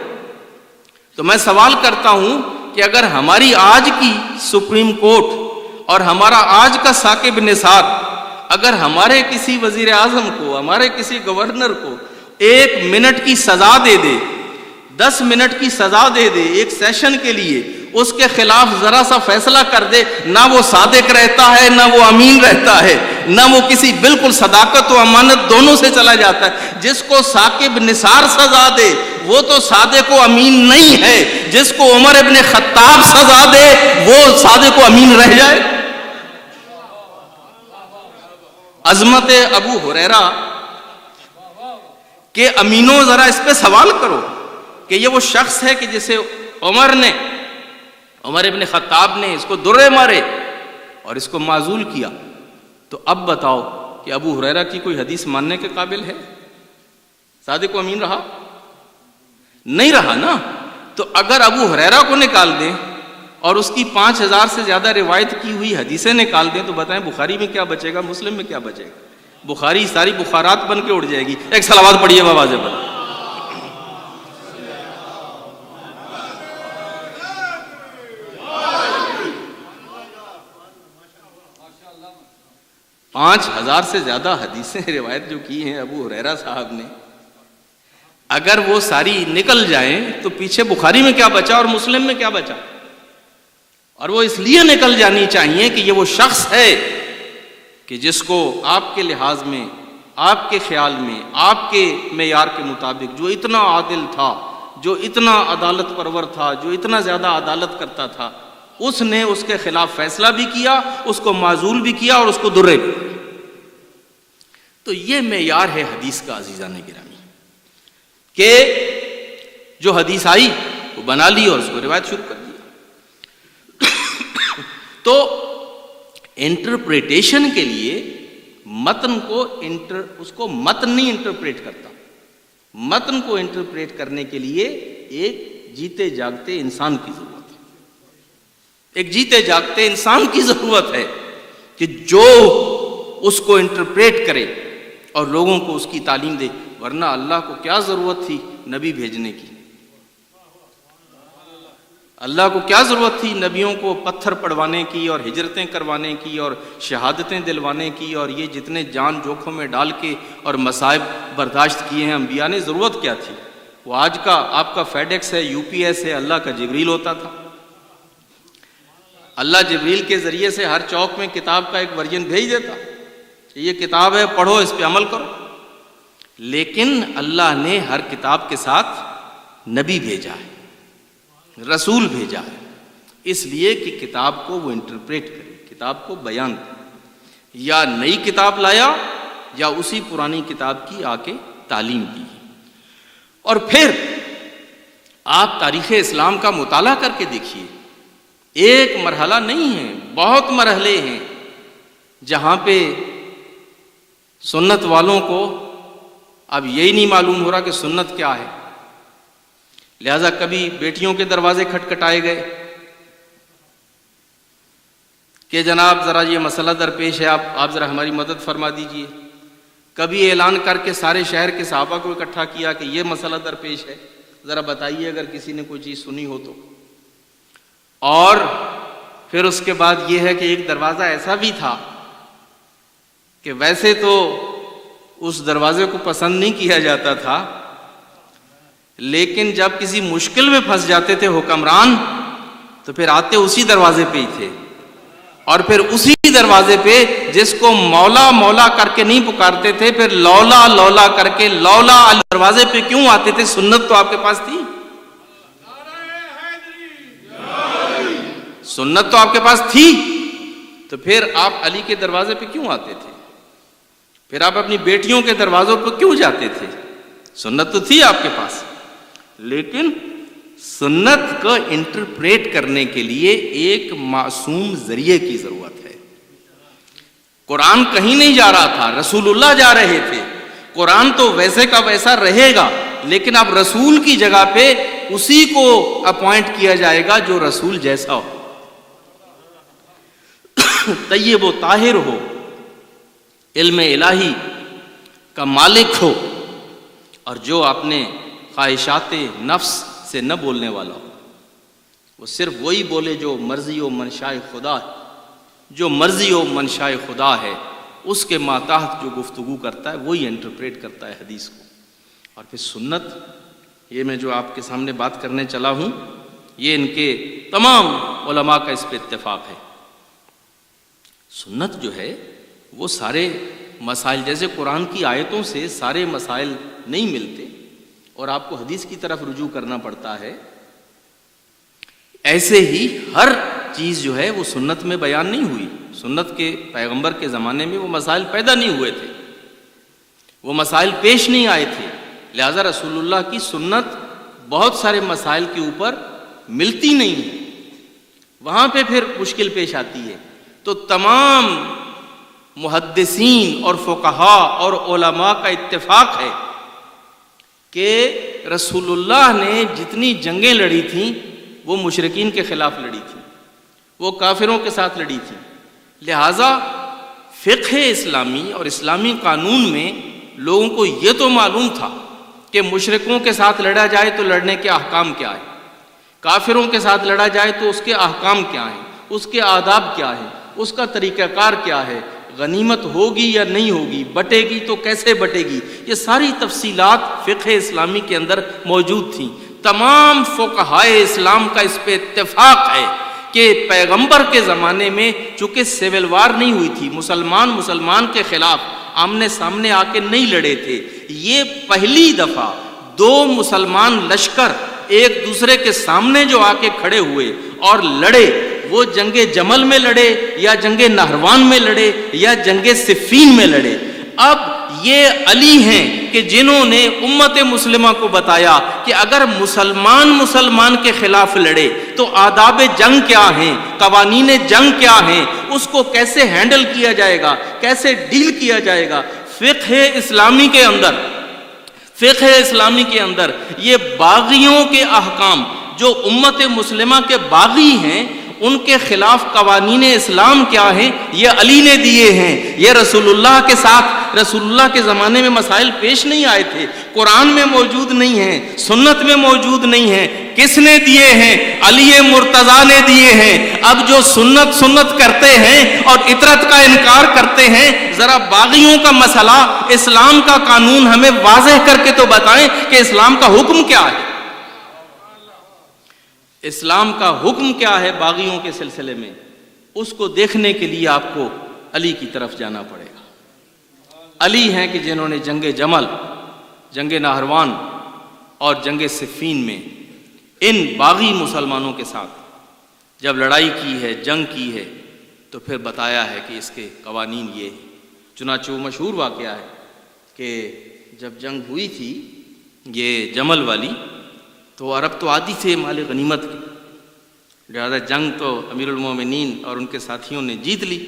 تو میں سوال کرتا ہوں کہ اگر ہماری آج کی سپریم کورٹ اور ہمارا آج کا ثاقب نثار اگر ہمارے کسی وزیر اعظم کو، ہمارے کسی گورنر کو 1 منٹ کی سزا دے دے، 10 منٹ کی سزا دے دے ایک سیشن کے لیے، اس کے خلاف ذرا سا فیصلہ کر دے، نہ وہ صادق رہتا ہے، نہ وہ امین رہتا ہے، نہ وہ کسی بالکل صداقت و امانت دونوں سے چلا جاتا ہے۔ جس کو ثاقب نثار سزا دے وہ تو صادق و امین نہیں ہے، جس کو عمر ابن خطاب سزا دے وہ صادق و امین رہ جائے۔ عظمت ابو ہریرہ کہ امینوں ذرا اس پہ سوال کرو کہ یہ وہ شخص ہے کہ جسے عمر ابن خطاب نے اس کو درے مارے اور اس کو معزول کیا۔ تو اب بتاؤ کہ ابو ہریرہ کی کوئی حدیث ماننے کے قابل ہے؟ صادق و امین رہا؟ نہیں رہا نا۔ تو اگر ابو ہریرہ کو نکال دیں اور اس کی 5000 سے زیادہ روایت کی ہوئی حدیثیں نکال دیں تو بتائیں بخاری میں کیا بچے گا، مسلم میں کیا بچے گا؟ بخاری ساری بخارات بن کے اڑ جائے گی۔ ایک صلوات پڑھیے بابا سے بل۔ 5000 سے زیادہ حدیثیں روایت جو کی ہیں ابو ہریرہ صاحب نے، اگر وہ ساری نکل جائیں تو پیچھے بخاری میں کیا بچا اور مسلم میں کیا بچا؟ اور وہ اس لیے نکل جانی چاہیے کہ یہ وہ شخص ہے کہ جس کو آپ کے لحاظ میں، آپ کے خیال میں، آپ کے معیار کے مطابق جو اتنا عادل تھا، جو اتنا عدالت پرور تھا، جو اتنا زیادہ عدالت کرتا تھا، اس نے اس کے خلاف فیصلہ بھی کیا، اس کو معزول بھی کیا اور اس کو درے بھی کیا۔ تو یہ معیار ہے حدیث کا عزیزان گرامی، کہ جو حدیث آئی وہ بنا لی اور اس کو روایت شروع کر دیا۔ تو انٹرپریٹیشن کے لیے متن کو اس کو متن نہیں انٹرپریٹ کرتا، متن کو انٹرپریٹ کرنے کے لیے ایک جیتے جاگتے انسان کی ضرورت ہے، ایک جیتے جاگتے انسان کی ضرورت ہے کہ جو اس کو انٹرپریٹ کرے اور لوگوں کو اس کی تعلیم دے۔ ورنہ اللہ کو کیا ضرورت تھی نبی بھیجنے کی؟ اللہ کو کیا ضرورت تھی نبیوں کو پتھر پڑوانے کی اور ہجرتیں کروانے کی اور شہادتیں دلوانے کی اور یہ جتنے جان جوکھوں میں ڈال کے اور مصائب برداشت کیے ہیں انبیاء نے؟ ضرورت کیا تھی؟ وہ آج کا آپ کا فیڈ ایکس ہے، یو پی ایس ہے، اللہ کا جبریل ہوتا تھا۔ اللہ جبریل کے ذریعے سے ہر چوک میں کتاب کا ایک ورژن بھیج دیتا، یہ کتاب ہے، پڑھو، اس پہ عمل کرو۔ لیکن اللہ نے ہر کتاب کے ساتھ نبی بھیجا ہے، رسول بھیجا ہے، اس لیے کہ کتاب کو وہ انٹرپریٹ کرے، کتاب کو بیان کرے۔ یا نئی کتاب لایا یا اسی پرانی کتاب کی آ کے تعلیم دی۔ اور پھر آپ تاریخ اسلام کا مطالعہ کر کے دیکھیے، ایک مرحلہ نہیں ہے، بہت مرحلے ہیں جہاں پہ سنت والوں کو اب یہی نہیں معلوم ہو رہا کہ سنت کیا ہے۔ لہذا کبھی بیٹیوں کے دروازے کھٹکھٹائے گئے کہ جناب ذرا یہ مسئلہ درپیش ہے، آپ ذرا ہماری مدد فرما دیجئے۔ کبھی اعلان کر کے سارے شہر کے صحابہ کو اکٹھا کیا کہ یہ مسئلہ درپیش ہے، ذرا بتائیے اگر کسی نے کوئی چیز سنی ہو تو۔ اور پھر اس کے بعد یہ ہے کہ ایک دروازہ ایسا بھی تھا کہ ویسے تو اس دروازے کو پسند نہیں کیا جاتا تھا، لیکن جب کسی مشکل میں پھنس جاتے تھے حکمران تو پھر آتے اسی دروازے پہ ہی تھے، اور پھر اسی دروازے پہ جس کو مولا مولا کر کے نہیں پکارتے تھے، پھر لولا لولا کر کے لولا دروازے پہ کیوں آتے تھے؟ سنت تو آپ کے پاس تھی، سنت تو آپ کے پاس تھی، تو پھر آپ علی کے دروازے پہ کیوں آتے تھے؟ پھر آپ اپنی بیٹیوں کے دروازوں پہ کیوں جاتے تھے؟ سنت تو تھی آپ کے پاس۔ لیکن سنت کو انٹرپریٹ کرنے کے لیے ایک معصوم ذریعے کی ضرورت ہے۔ قرآن کہیں نہیں جا رہا تھا، رسول اللہ جا رہے تھے۔ قرآن تو ویسے کا ویسا رہے گا، لیکن اب رسول کی جگہ پہ اسی کو اپوائنٹ کیا جائے گا جو رسول جیسا ہو، طیب و طاہر ہو، علم الہی کا مالک ہو، اور جو اپنے خواہشات نفس سے نہ بولنے والا ہو۔ وہ صرف وہی بولے جو مرضی و منشاء خدا ہے، جو مرضی و منشاء خدا ہے اس کے ماتحت جو گفتگو کرتا ہے وہی انٹرپریٹ کرتا ہے حدیث کو۔ اور پھر سنت، یہ میں جو آپ کے سامنے بات کرنے چلا ہوں، یہ ان کے تمام علماء کا اس پہ اتفاق ہے۔ سنت جو ہے وہ سارے مسائل، جیسے قرآن کی آیتوں سے سارے مسائل نہیں ملتے اور آپ کو حدیث کی طرف رجوع کرنا پڑتا ہے، ایسے ہی ہر چیز جو ہے وہ سنت میں بیان نہیں ہوئی۔ سنت کے پیغمبر کے زمانے میں وہ مسائل پیدا نہیں ہوئے تھے، وہ مسائل پیش نہیں آئے تھے، لہذا رسول اللہ کی سنت بہت سارے مسائل کے اوپر ملتی نہیں ہے، وہاں پہ پھر مشکل پیش آتی ہے۔ تو تمام محدثین اور فقہا اور علماء کا اتفاق ہے کہ رسول اللہ نے جتنی جنگیں لڑی تھیں وہ مشرکین کے خلاف لڑی تھیں، وہ کافروں کے ساتھ لڑی تھیں۔ لہٰذا فقہ اسلامی اور اسلامی قانون میں لوگوں کو یہ تو معلوم تھا کہ مشرکوں کے ساتھ لڑا جائے تو لڑنے کے احکام کیا ہے، کافروں کے ساتھ لڑا جائے تو اس کے احکام کیا ہیں، اس کے آداب کیا ہیں، اس کا طریقہ کار کیا ہے، غنیمت ہوگی یا نہیں ہوگی، بٹے گی تو کیسے بٹے گی، یہ ساری تفصیلات فقہ اسلامی کے اندر موجود تھیں۔ تمام فقہائے اسلام کا اس پہ اتفاق ہے کہ پیغمبر کے زمانے میں چونکہ سیول وار نہیں ہوئی تھی، مسلمان کے خلاف آمنے سامنے آ کے نہیں لڑے تھے. یہ پہلی دفعہ دو مسلمان لشکر ایک دوسرے کے سامنے جو آ کے کھڑے ہوئے اور لڑے، وہ جنگ جمل میں لڑے یا جنگ نہروان میں لڑے یا جنگ صفین میں لڑے. اب یہ علی ہیں کہ جنہوں نے امت مسلمہ کو بتایا کہ اگر مسلمان کے خلاف لڑے تو آداب جنگ کیا ہیں، قوانین جنگ کیا ہیں، اس کو کیسے ہینڈل کیا جائے گا، کیسے ڈیل کیا جائے گا. فقہ اسلامی کے اندر یہ باغیوں کے احکام، جو امت مسلمہ کے باغی ہیں ان کے خلاف قوانین اسلام کیا ہیں، یہ علی نے دیے ہیں. یہ رسول اللہ کے زمانے میں مسائل پیش نہیں آئے تھے، قرآن میں موجود نہیں ہیں، سنت میں موجود نہیں ہیں. کس نے دیے ہیں؟ علی مرتضیٰ نے دیے ہیں. اب جو سنت کرتے ہیں اور اطرت کا انکار کرتے ہیں، ذرا باغیوں کا مسئلہ، اسلام کا قانون ہمیں واضح کر کے تو بتائیں کہ اسلام کا حکم کیا ہے. اسلام کا حکم کیا ہے باغیوں کے سلسلے میں، اس کو دیکھنے کے لیے آپ کو علی کی طرف جانا پڑے گا. علی ہیں کہ جنہوں نے جنگ جمل، جنگ نہروان اور جنگ صفین میں ان باغی مسلمانوں کے ساتھ جب لڑائی کی ہے، جنگ کی ہے، تو پھر بتایا ہے کہ اس کے قوانین یہ ہیں. چنانچہ مشہور واقعہ ہے کہ جب جنگ ہوئی تھی یہ جمل والی، تو عرب تو عادی تھے مال غنیمت کے، لہذا جنگ تو امیر المومنین اور ان کے ساتھیوں نے جیت لی.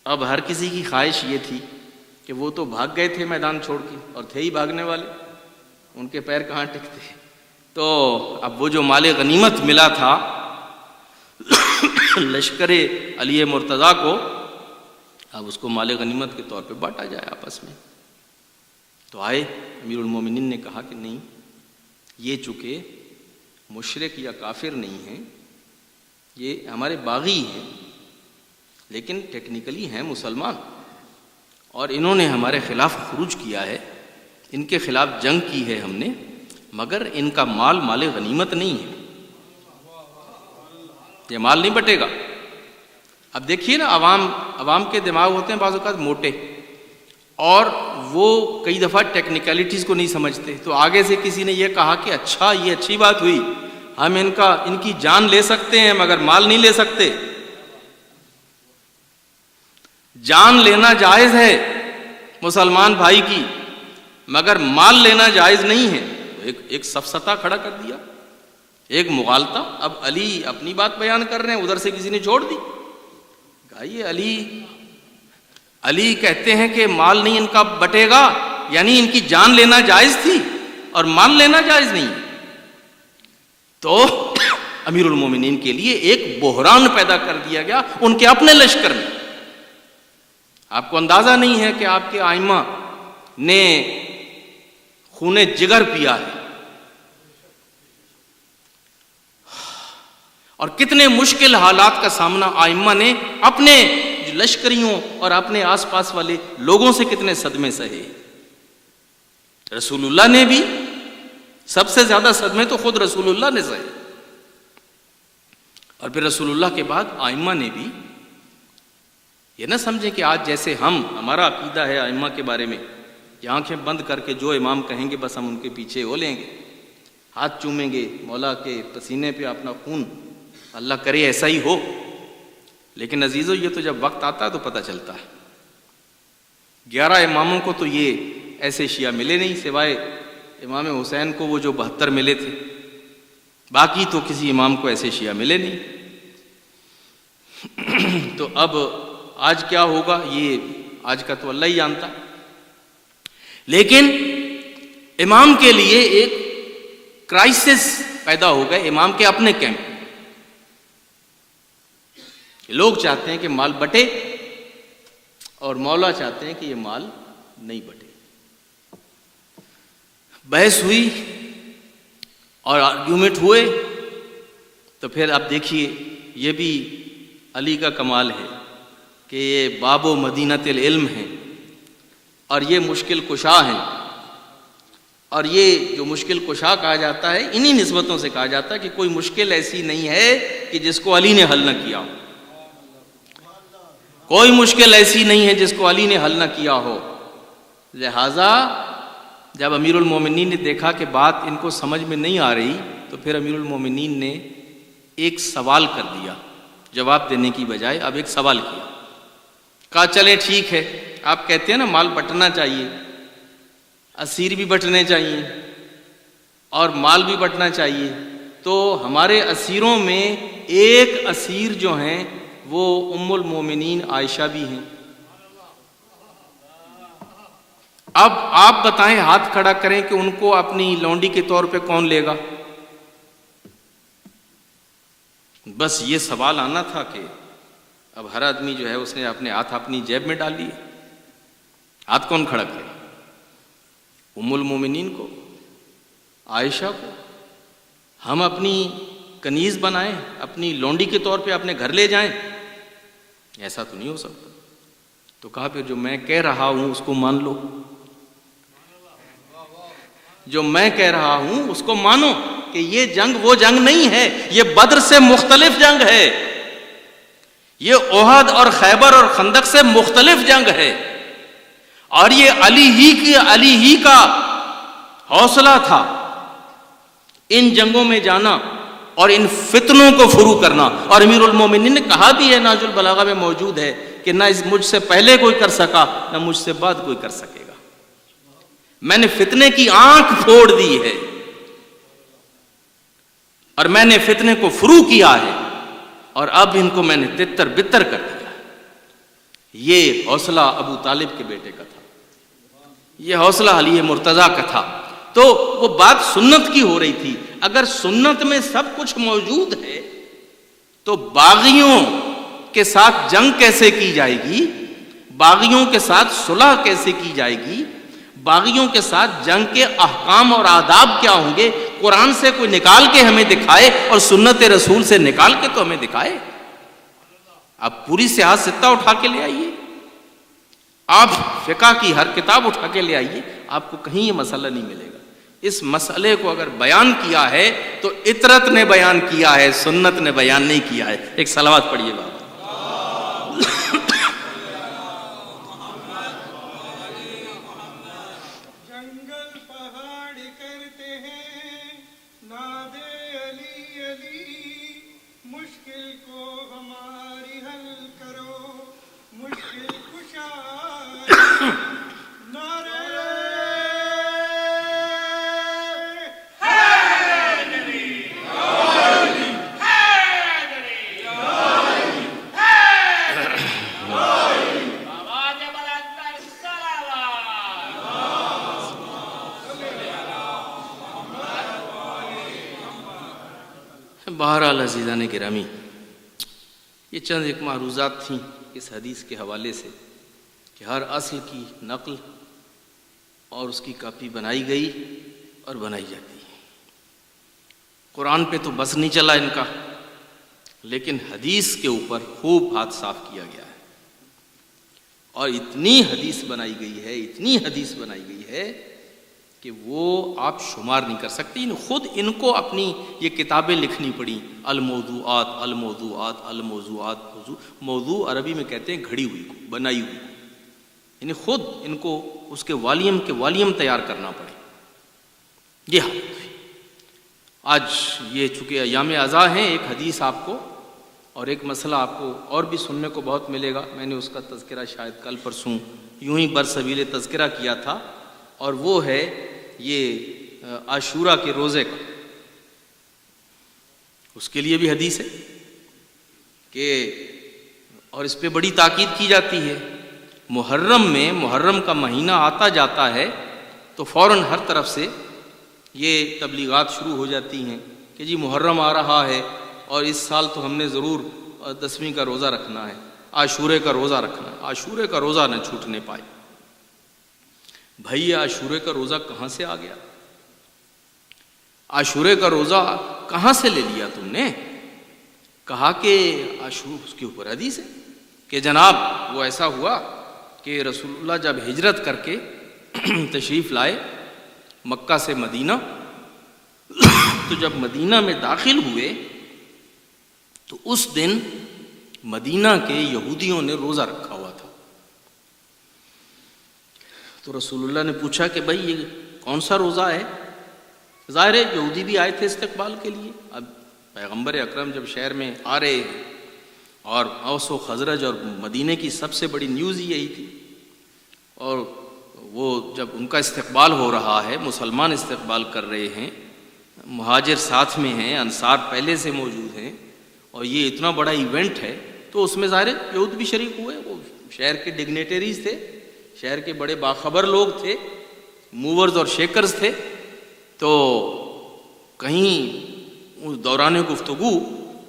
اب ہر کسی کی خواہش یہ تھی کہ وہ تو بھاگ گئے تھے میدان چھوڑ کے، اور تھے ہی بھاگنے والے، ان کے پیر کہاں ٹکتے. تو اب وہ جو مال غنیمت ملا تھا لشکر علی مرتضیٰ کو، اب اس کو مال غنیمت کے طور پہ بانٹا جائے آپس میں. تو آئے امیر المومنین نے کہا کہ نہیں، یہ چونکہ مشرک یا کافر نہیں ہیں، یہ ہمارے باغی ہیں، لیکن ٹیکنیکلی ہیں مسلمان، اور انہوں نے ہمارے خلاف خروج کیا ہے، ان کے خلاف جنگ کی ہے ہم نے، مگر ان کا مال غنیمت نہیں ہے، یہ مال نہیں بٹے گا. اب دیکھیے نا، عوام کے دماغ ہوتے ہیں بعض اوقات موٹے، اور وہ کئی دفعہ ٹیکنیکلٹیز کو نہیں سمجھتے. تو آگے سے کسی نے یہ کہا کہ اچھا یہ اچھی بات ہوئی، ہم ان کی جان لے سکتے ہیں مگر مال نہیں لے سکتے. جان لینا جائز ہے مسلمان بھائی کی، مگر مال لینا جائز نہیں ہے. ایک سفسطہ کھڑا کر دیا، ایک مغالطہ. اب علی اپنی بات بیان کر رہے ہیں، ادھر سے کسی نے چھوڑ دی. کہا یہ علی کہتے ہیں کہ مال نہیں ان کا بٹے گا، یعنی ان کی جان لینا جائز تھی اور مال لینا جائز نہیں. تو امیر المومنین کے لیے ایک بحران پیدا کر دیا گیا ان کے اپنے لشکر میں. آپ کو اندازہ نہیں ہے کہ آپ کے ائمہ نے خون جگر پیا ہے، اور کتنے مشکل حالات کا سامنا ائمہ نے اپنے لشکریوں اور اپنے آس پاس والے لوگوں سے کتنے صدمے سہے. رسول اللہ نے بھی سب سے زیادہ صدمے تو خود رسول اللہ نے سہے، اور پھر رسول اللہ کے بعد ائمہ نے بھی. یہ نہ سمجھیں کہ آج جیسے ہمارا عقیدہ ہے ائمہ کے بارے میں کہ آنکھیں بند کر کے جو امام کہیں گے بس ہم ان کے پیچھے ہو لیں گے، ہاتھ چومیں گے مولا کے پسینے پہ اپنا خون، اللہ کرے ایسا ہی ہو. لیکن عزیزو، یہ تو جب وقت آتا ہے تو پتہ چلتا ہے. 11 اماموں کو تو یہ ایسے شیعہ ملے نہیں، سوائے امام حسین کو وہ جو 72 ملے تھے، باقی تو کسی امام کو ایسے شیعہ ملے نہیں. تو اب آج کیا ہوگا یہ آج کا تو اللہ ہی جانتا. لیکن امام کے لیے ایک کرائسس پیدا ہو گئے امام کے اپنے کیمپ. لوگ چاہتے ہیں کہ مال بٹے اور مولا چاہتے ہیں کہ یہ مال نہیں بٹے. بحث ہوئی اور آرگیومنٹ ہوئے. تو پھر اب دیکھیے، یہ بھی علی کا کمال ہے کہ یہ باب و مدینۃ العلم ہیں اور یہ مشکل کشا ہیں. اور یہ جو مشکل کشا کہا جاتا ہے، انہی نسبتوں سے کہا جاتا ہے کہ کوئی مشکل ایسی نہیں ہے کہ جس کو علی نے حل نہ کیا ہو. کوئی مشکل ایسی نہیں ہے جس کو علی نے حل نہ کیا ہو. لہٰذا جب امیر المومنین نے دیکھا کہ بات ان کو سمجھ میں نہیں آ رہی تو پھر امیر المومنین نے ایک سوال کر دیا، جواب دینے کی بجائے اب ایک سوال کیا. کہا چلے ٹھیک ہے، آپ کہتے ہیں نا مال بٹنا چاہیے، اسیر بھی بٹنے چاہیے اور مال بھی بٹنا چاہیے، تو ہمارے اسیروں میں ایک اسیر جو ہیں وہ ام المومنین عائشہ بھی ہیں. اب آپ بتائیں، ہاتھ کھڑا کریں کہ ان کو اپنی لونڈی کے طور پہ کون لے گا؟ بس یہ سوال آنا تھا کہ اب ہر آدمی جو ہے اس نے اپنے ہاتھ اپنی جیب میں ڈال لیے. ہاتھ کون کھڑا کرے؟ ام المومنین کو، عائشہ کو ہم اپنی کنیز بنائیں، اپنی لونڈی کے طور پہ اپنے گھر لے جائیں؟ ایسا تو نہیں ہو سکتا. تو کہا پھر جو میں کہہ رہا ہوں اس کو مان لو، جو میں کہہ رہا ہوں اس کو مانو کہ یہ جنگ وہ جنگ نہیں ہے، یہ بدر سے مختلف جنگ ہے، یہ احد اور خیبر اور خندق سے مختلف جنگ ہے، اور یہ علی ہی کا حوصلہ تھا ان جنگوں میں جانا اور ان فتنوں کو فرو کرنا. اور امیر المومنین نے کہا بھی ہے، نہج البلاغہ میں موجود ہے کہ نہ مجھ سے پہلے کوئی کر سکا نہ مجھ سے بعد کوئی کر سکے گا. میں نے فتنے کی آنکھ پھوڑ دی ہے اور میں نے فتنے کو فرو کیا ہے، اور اب ان کو میں نے تتر بتر کر دیا. یہ حوصلہ ابو طالب کے بیٹے کا تھا، یہ حوصلہ علی مرتضیٰ کا تھا. تو وہ بات سنت کی ہو رہی تھی. اگر سنت میں سب کچھ موجود ہے تو باغیوں کے ساتھ جنگ کیسے کی جائے گی؟ باغیوں کے ساتھ صلح کیسے کی جائے گی؟ باغیوں کے ساتھ جنگ کے احکام اور آداب کیا ہوں گے؟ قرآن سے کوئی نکال کے ہمیں دکھائے اور سنت رسول سے نکال کے تو ہمیں دکھائے. آپ پوری سیاست ستہ اٹھا کے لے آئیے، آپ فقہ کی ہر کتاب اٹھا کے لے آئیے، آپ کو کہیں یہ مسئلہ نہیں ملے گا. اس مسئلے کو اگر بیان کیا ہے تو اطرت نے بیان کیا ہے، سنت نے بیان نہیں کیا ہے. ایک صلوات پڑھیے بابا. بہرحال عزیزان گرامی، یہ چند ایک معروضات تھیں اس حدیث کے حوالے سے کہ ہر اصل کی نقل اور اس کی کاپی بنائی گئی اور بنائی جاتی ہے. قرآن پہ تو بس نہیں چلا ان کا، لیکن حدیث کے اوپر خوب ہاتھ صاف کیا گیا ہے. اور اتنی حدیث بنائی گئی ہے، اتنی حدیث بنائی گئی ہے کہ وہ آپ شمار نہیں کر سکتے. خود ان کو اپنی یہ کتابیں لکھنی پڑیں، الموضوعات الموضوعات الموضوعات. موضوع عربی میں کہتے ہیں گھڑی ہوئی کو، بنائی ہوئی کو، یعنی خود ان کو اس کے والیم تیار کرنا پڑے. یہ حالت ہوئی. آج یہ چونکہ ایام عزا ہیں، ایک حدیث آپ کو اور ایک مسئلہ آپ کو اور بھی سننے کو بہت ملے گا. میں نے اس کا تذکرہ شاید کل پرسوں یوں ہی برسبیل تذکرہ کیا تھا، اور وہ ہے یہ عاشورہ کے روزے کا. اس کے لیے بھی حدیث ہے کہ اور اس پہ بڑی تاکید کی جاتی ہے. محرم کا مہینہ آتا جاتا ہے تو فوراً ہر طرف سے یہ تبلیغات شروع ہو جاتی ہیں کہ جی محرم آ رہا ہے اور اس سال تو ہم نے ضرور 10ویں کا روزہ رکھنا ہے، عاشورے کا روزہ رکھنا ہے، عاشورے کا روزہ نہ چھوٹنے پائے. بھائی عاشورے کا روزہ کہاں سے آ گیا؟ عاشورے کا روزہ کہاں سے لے لیا تم نے؟ کہا کہ اس کے اوپر حدیث ہے کہ جناب وہ ایسا ہوا کہ رسول اللہ جب ہجرت کر کے تشریف لائے مکہ سے مدینہ، تو جب مدینہ میں داخل ہوئے تو اس دن مدینہ کے یہودیوں نے روزہ رکھا ہوا تھا۔ تو رسول اللہ نے پوچھا کہ بھائی یہ کون سا روزہ ہے؟ ظاہر ہے یہودی بھی آئے تھے استقبال کے لیے۔ اب پیغمبر اکرم جب شہر میں آ رہے ہیں، اور اوس و خزرج اور مدینے کی سب سے بڑی نیوز یہی تھی، اور وہ جب ان کا استقبال ہو رہا ہے، مسلمان استقبال کر رہے ہیں، مہاجر ساتھ میں ہیں، انصار پہلے سے موجود ہیں، اور یہ اتنا بڑا ایونٹ ہے، تو اس میں ظاہر یہود بھی شریک ہوئے۔ وہ شہر کے ڈگنیٹریز تھے، شہر کے بڑے باخبر لوگ تھے، موورز اور شیکرز تھے۔ تو کہیں دوران گفتگو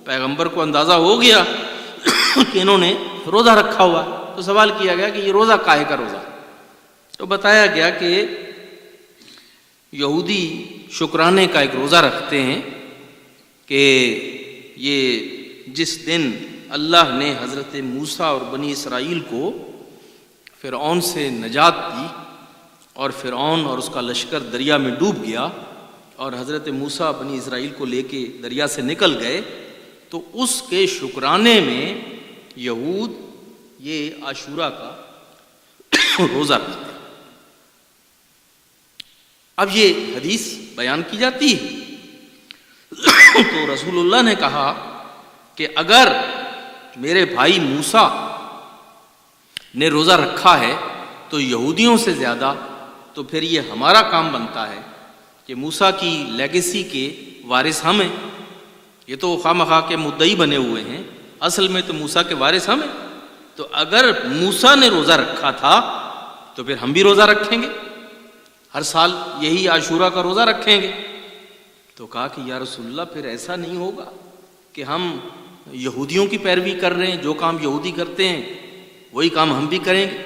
پیغمبر کو اندازہ ہو گیا کہ انہوں نے روزہ رکھا ہوا، تو سوال کیا گیا کہ یہ روزہ کاہے کا روزہ؟ تو بتایا گیا کہ یہودی شکرانے کا ایک روزہ رکھتے ہیں کہ یہ جس دن اللہ نے حضرت موسیٰ اور بنی اسرائیل کو فرعون سے نجات دی، اور فرعون اور اس کا لشکر دریا میں ڈوب گیا، اور حضرت موسیٰ بنی اسرائیل کو لے کے دریا سے نکل گئے، تو اس کے شکرانے میں یہود یہ عاشورہ کا روزہ رکھتے ہیں۔ اب یہ حدیث بیان کی جاتی ہے تو رسول اللہ نے کہا کہ اگر میرے بھائی موسیٰ نے روزہ رکھا ہے تو یہودیوں سے زیادہ تو پھر یہ ہمارا کام بنتا ہے کہ موسیٰ کی لیگیسی کے وارث ہم ہیں۔ یہ تو خواہ مخواہ کے مدعی بنے ہوئے ہیں، اصل میں تو موسیٰ کے وارث ہم ہیں۔ تو اگر موسیٰ نے روزہ رکھا تھا تو پھر ہم بھی روزہ رکھیں گے، ہر سال یہی عاشورہ کا روزہ رکھیں گے۔ تو کہا کہ یا رسول اللہ پھر ایسا نہیں ہوگا کہ ہم یہودیوں کی پیروی کر رہے ہیں، جو کام یہودی کرتے ہیں وہی کام ہم بھی کریں گے۔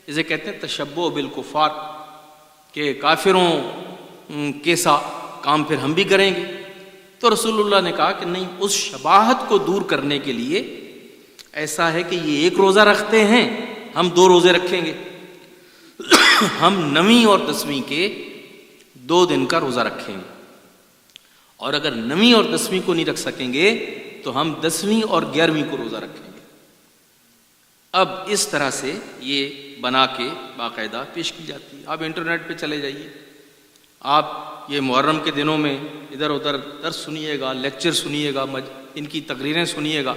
اسے کہتے ہیں تشبہ بالکفار، کہ کافروں کے سا کام پھر ہم بھی کریں گے۔ تو رسول اللہ نے کہا کہ نہیں، اس شباہت کو دور کرنے کے لیے ایسا ہے کہ یہ ایک روزہ رکھتے ہیں، ہم 2 روزے رکھیں گے، ہم 9ویں اور 10ویں کے 2 دن کا روزہ رکھیں گے، اور اگر 9ویں اور 10ویں کو نہیں رکھ سکیں گے تو ہم 10ویں اور 11ویں کو روزہ رکھیں گے۔ اب اس طرح سے یہ بنا کے باقاعدہ پیش کی جاتی ہے۔ آپ انٹرنیٹ پہ چلے جائیے، آپ یہ محرم کے دنوں میں ادھر ادھر درس سنیے گا، لیکچر سنیے گا، ان کی تقریریں سنیے گا،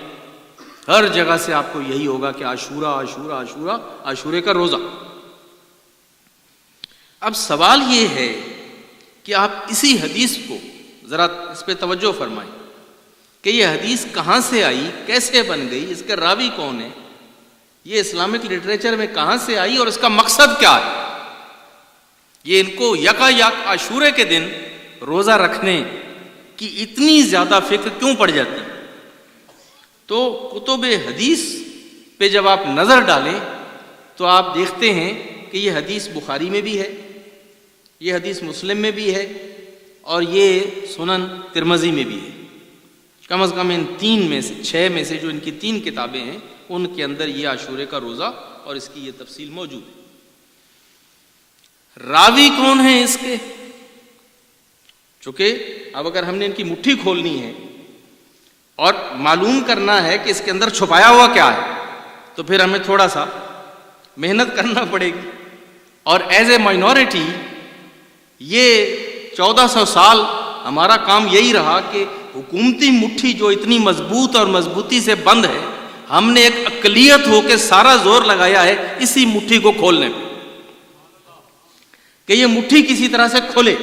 ہر جگہ سے آپ کو یہی ہوگا کہ عاشورہ عاشورہ عاشورہ، عاشورے کا روزہ۔ اب سوال یہ ہے کہ آپ اسی حدیث کو ذرا اس پہ توجہ فرمائیں کہ یہ حدیث کہاں سے آئی، کیسے بن گئی، اس کے راوی کون ہے، یہ اسلامک لٹریچر میں کہاں سے آئی، اور اس کا مقصد کیا ہے۔ یہ ان کو یکا یک عاشورے کے دن روزہ رکھنے کی اتنی زیادہ فکر کیوں پڑ جاتی؟ تو کتب حدیث پہ جب آپ نظر ڈالیں تو آپ دیکھتے ہیں کہ یہ حدیث بخاری میں بھی ہے، یہ حدیث مسلم میں بھی ہے، اور یہ سنن ترمذی میں بھی ہے۔ کم از کم ان 3 میں سے 6 میں سے جو ان کی 3 کتابیں ہیں ان کے اندر یہ عاشورے کا روزہ اور اس کی یہ تفصیل موجود ہے۔ راوی کون ہیں اس کے؟ چونکہ اب اگر ہم نے ان کی مٹھی کھولنی ہے اور معلوم کرنا ہے کہ اس کے اندر چھپایا ہوا کیا ہے، تو پھر ہمیں تھوڑا سا محنت کرنا پڑے گی، اور ایز اے مائنورٹی یہ 1400 سال ہمارا کام یہی رہا کہ حکومتی مٹھی جو اتنی مضبوط اور مضبوطی سے بند ہے، ہم نے ایک اقلیت ہو کے سارا زور لگایا ہے اسی مٹھی کو کھولنے پہ، کہ یہ مٹھی کسی طرح سے کھلے،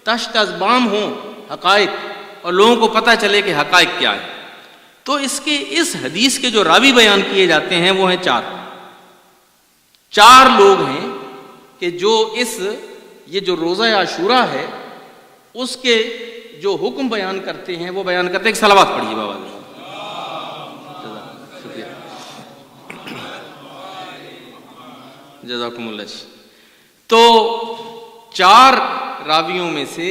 تشت ازبام ہوں حقائق اور لوگوں کو پتہ چلے کہ حقائق کیا ہے۔ تو اس حدیث کے جو راوی بیان کیے جاتے ہیں وہ ہیں 4 لوگ ہیں کہ جو یہ جو روزہ عاشورہ ہے اس کے جو حکم بیان کرتے ہیں وہ بیان کرتے ہیں۔ ایک صلوات پڑھیے بابا، شکریہ، جزاکم اللہ۔ تو 4 راویوں میں سے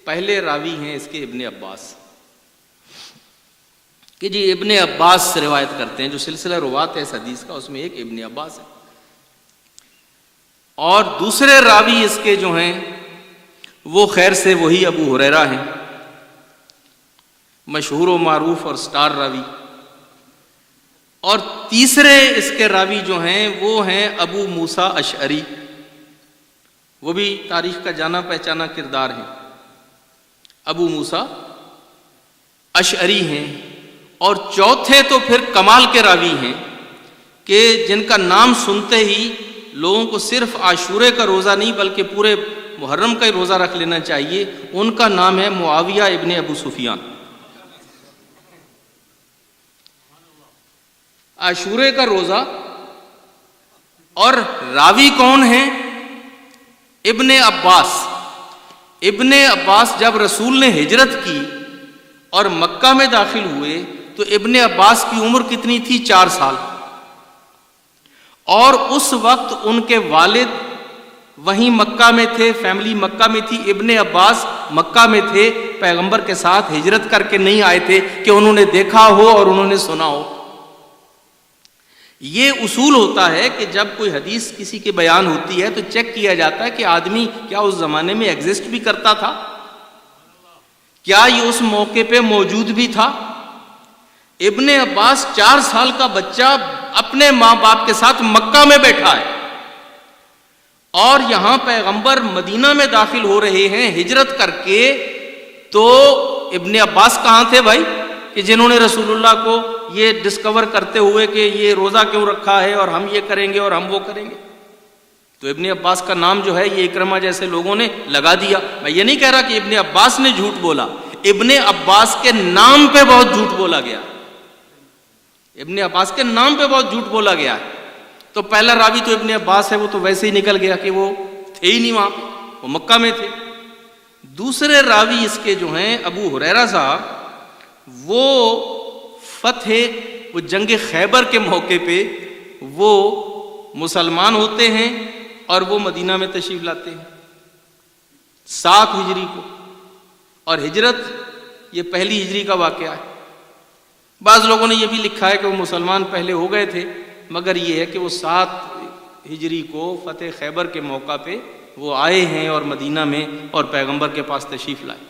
پہلے راوی ہیں اس کے ابن عباس، کہ جی ابن عباس سے روایت کرتے ہیں، جو سلسلہ روات ہے اس حدیث کا اس میں ایک ابن عباس ہے، اور دوسرے راوی اس کے جو ہیں وہ خیر سے وہی ابو ہریرہ ہیں، مشہور و معروف اور سٹار راوی، اور تیسرے اس کے راوی جو ہیں وہ ہیں ابو موسیٰ اشعری، وہ بھی تاریخ کا جانا پہچانا کردار ہیں، ابو موسیٰ اشعری ہیں۔ اور چوتھے تو پھر کمال کے راوی ہیں کہ جن کا نام سنتے ہی لوگوں کو صرف عاشورے کا روزہ نہیں بلکہ پورے محرم کا ہی روزہ رکھ لینا چاہیے۔ ان کا نام ہے معاویہ ابن ابو سفیان۔ عاشورے کا روزہ، اور راوی کون ہیں؟ ابن عباس۔ ابن عباس جب رسول نے ہجرت کی اور مکہ میں داخل ہوئے تو ابن عباس کی عمر کتنی تھی؟ 4 سال۔ اور اس وقت ان کے والد وہیں مکہ میں تھے، فیملی مکہ میں تھی، ابن عباس مکہ میں تھے، پیغمبر کے ساتھ ہجرت کر کے نہیں آئے تھے کہ انہوں نے دیکھا ہو اور انہوں نے سنا ہو۔ یہ اصول ہوتا ہے کہ جب کوئی حدیث کسی کے بیان ہوتی ہے تو چیک کیا جاتا ہے کہ آدمی کیا اس زمانے میں ایگزسٹ بھی کرتا تھا، کیا یہ اس موقع پہ موجود بھی تھا۔ ابن عباس 4 سال کا بچہ اپنے ماں باپ کے ساتھ مکہ میں بیٹھا ہے، اور یہاں پیغمبر مدینہ میں داخل ہو رہے ہیں ہجرت کر کے، تو ابن عباس کہاں تھے بھائی کہ جنہوں نے رسول اللہ کو یہ ڈسکور کرتے ہوئے کہ یہ روزہ کیوں رکھا ہے اور ہم یہ کریں گے اور ہم وہ کریں گے۔ تو ابن عباس کا نام جو ہے یہ اکرمہ جیسے لوگوں نے لگا دیا۔ میں یہ نہیں کہہ رہا کہ ابن عباس نے جھوٹ بولا، ابن عباس کے نام پہ بہت جھوٹ بولا گیا، ابن عباس کے نام پہ بہت جھوٹ بولا گیا ہے۔ تو پہلا راوی تو ابن عباس ہے، وہ تو ویسے ہی نکل گیا کہ وہ تھے ہی نہیں وہاں پہ، وہ مکہ میں تھے۔ دوسرے راوی اس کے جو ہیں ابو ہریرہ صاحب، وہ فتح وہ جنگ خیبر کے موقع پہ وہ مسلمان ہوتے ہیں اور وہ مدینہ میں تشریف لاتے ہیں 7 ہجری کو، اور ہجرت یہ پہلی ہجری کا واقعہ ہے۔ بعض لوگوں نے یہ بھی لکھا ہے کہ وہ مسلمان پہلے ہو گئے تھے، مگر یہ ہے کہ وہ 7 ہجری کو فتح خیبر کے موقع پہ وہ آئے ہیں اور مدینہ میں اور پیغمبر کے پاس تشریف لائے۔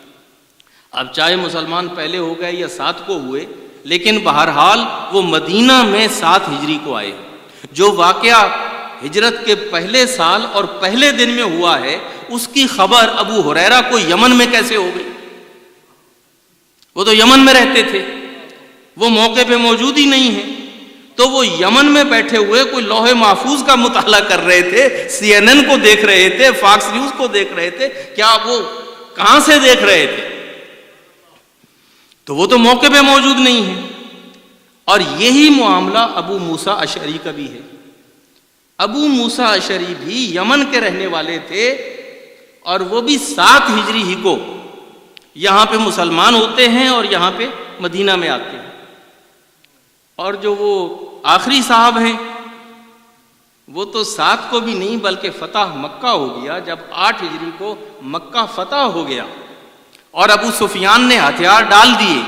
اب چاہے مسلمان پہلے ہو گئے یا 7 کو ہوئے، لیکن بہرحال وہ مدینہ میں 7 ہجری کو آئے۔ جو واقعہ ہجرت کے پہلے سال اور پہلے دن میں ہوا ہے، اس کی خبر ابو ہریرہ کو یمن میں کیسے ہو گئی؟ وہ تو یمن میں رہتے تھے، وہ موقع پہ موجود ہی نہیں ہیں۔ تو وہ یمن میں بیٹھے ہوئے کوئی لوح محفوظ کا مطالعہ کر رہے تھے، CNN کو دیکھ رہے تھے، فاکس نیوز کو دیکھ رہے تھے، کیا وہ کہاں سے دیکھ رہے تھے؟ تو وہ تو موقع پہ موجود نہیں ہے۔ اور یہی معاملہ ابو موسیٰ اشعری کا بھی ہے۔ ابو موسیٰ اشعری بھی یمن کے رہنے والے تھے، اور وہ بھی 7 ہجری ہی کو یہاں پہ مسلمان ہوتے ہیں اور یہاں پہ مدینہ میں آتے ہیں۔ اور جو وہ آخری صاحب ہیں، وہ تو 7 کو بھی نہیں بلکہ فتح مکہ ہو گیا جب 8 ہجری کو مکہ فتح ہو گیا اور ابو سفیان نے ہتھیار ڈال دیے،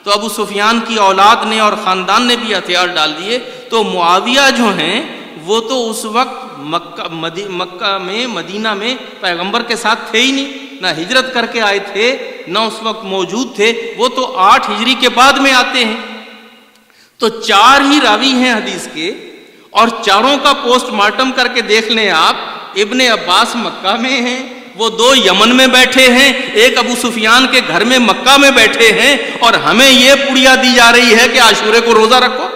تو ابو سفیان کی اولاد نے اور خاندان نے بھی ہتھیار ڈال دیے۔ تو معاویہ جو ہیں وہ تو اس وقت مکہ میں مدینہ میں پیغمبر کے ساتھ تھے ہی نہیں، نہ ہجرت کر کے آئے تھے نہ اس وقت موجود تھے، وہ تو 8 ہجری کے بعد میں آتے ہیں۔ تو 4 ہی راوی ہیں حدیث کے، اور چاروں کا پوسٹ مارٹم کر کے دیکھ لیں آپ۔ ابن عباس مکہ میں ہیں، وہ 2 یمن میں بیٹھے ہیں، ایک ابو سفیان کے گھر میں مکہ میں بیٹھے ہیں، اور ہمیں یہ پڑیا دی جا رہی ہے کہ عاشورے کو روزہ رکھو۔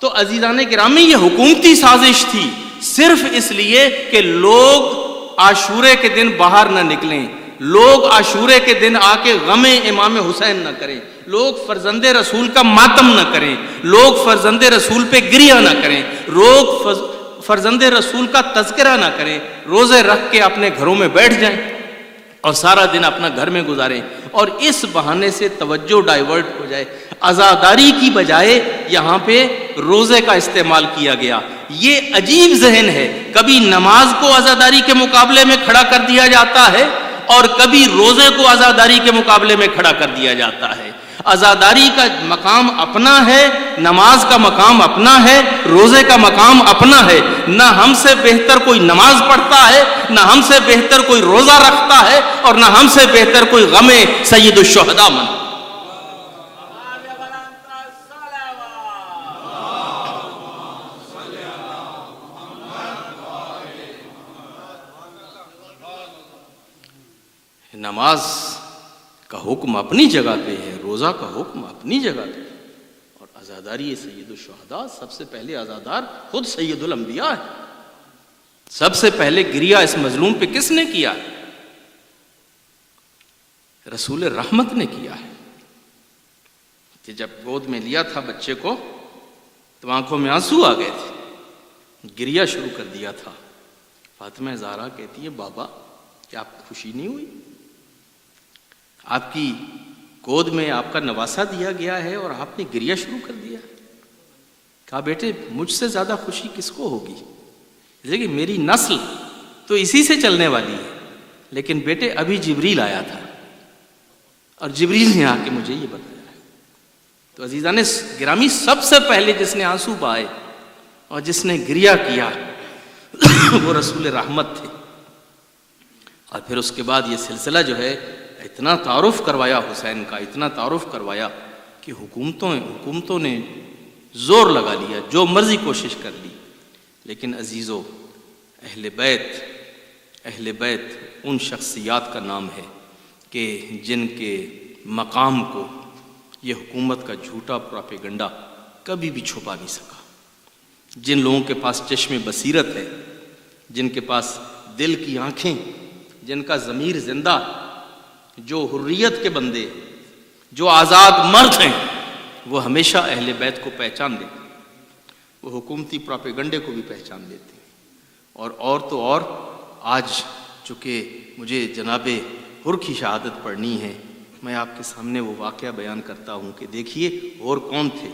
تو عزیزان گرامی، یہ حکومتی سازش تھی، صرف اس لیے کہ لوگ عاشورے کے دن باہر نہ نکلیں، لوگ عاشورے کے دن آ کے غم امام حسین نہ کریں، لوگ فرزند رسول کا ماتم نہ کریں، لوگ فرزند رسول پہ گریہ نہ کریں، لوگ فرزند رسول کا تذکرہ نہ کریں، روزے رکھ کے اپنے گھروں میں بیٹھ جائیں اور سارا دن اپنا گھر میں گزاریں، اور اس بہانے سے توجہ ڈائیورٹ ہو جائے۔ عزاداری کی بجائے یہاں پہ روزے کا استعمال کیا گیا۔ یہ عجیب ذہن ہے، کبھی نماز کو عزاداری کے مقابلے میں کھڑا کر دیا جاتا ہے اور کبھی روزے کو عزاداری کے مقابلے میں کھڑا کر دیا جاتا ہے۔ عزاداری کا مقام اپنا ہے، نماز کا مقام اپنا ہے، روزے کا مقام اپنا ہے۔ نہ ہم سے بہتر کوئی نماز پڑھتا ہے، نہ ہم سے بہتر کوئی روزہ رکھتا ہے، اور نہ ہم سے بہتر کوئی غم سید الشہداء من۔ نماز کا حکم اپنی جگہ پہ ہے، روزہ کا حکم اپنی جگہ پہ ہے، اور عزاداری سید الشہداء، سب سے پہلے عزادار خود سید الانبیاء ہے۔ سب سے پہلے گریہ اس مظلوم پہ کس نے کیا ہے؟ رسول رحمت نے کیا ہے، کہ جب گود میں لیا تھا بچے کو تو آنکھوں میں آنسو آ گئے تھے، گریہ شروع کر دیا تھا۔ فاطمہ زہرا کہتی ہے بابا کیا آپ کو خوشی نہیں ہوئی؟ آپ کی گود میں آپ کا نواسا دیا گیا ہے اور آپ نے گریہ شروع کر دیا۔ کہا بیٹے مجھ سے زیادہ خوشی کس کو ہوگی؟ لیکن میری نسل تو اسی سے چلنے والی ہے، لیکن بیٹے ابھی جبریل آیا تھا اور جبریل نے آ کے مجھے یہ بتایا۔ تو عزیزان گرامی، سب سے پہلے جس نے آنسو بہائے اور جس نے گریہ کیا وہ رسول رحمت تھے۔ اور پھر اس کے بعد یہ سلسلہ جو ہے اتنا تعارف کروایا حسین کا، اتنا تعارف کروایا کہ حکومتوں نے زور لگا لیا، جو مرضی کوشش کر لی، لیکن عزیزو اہل بیت ان شخصیات کا نام ہے کہ جن کے مقام کو یہ حکومت کا جھوٹا پروپیگنڈا کبھی بھی چھپا نہیں سکا۔ جن لوگوں کے پاس چشم بصیرت ہے، جن کے پاس دل کی آنکھیں، جن کا ضمیر زندہ، جو حریت کے بندے، جو آزاد مرد ہیں، وہ ہمیشہ اہل بیت کو پہچان لیتے ہیں، وہ حکومتی پروپیگنڈے کو بھی پہچان لیتے ہیں۔ اور تو اور آج چونکہ مجھے جناب حر کی شہادت پڑھنی ہے، میں آپ کے سامنے وہ واقعہ بیان کرتا ہوں کہ دیکھیے اور کون تھے؟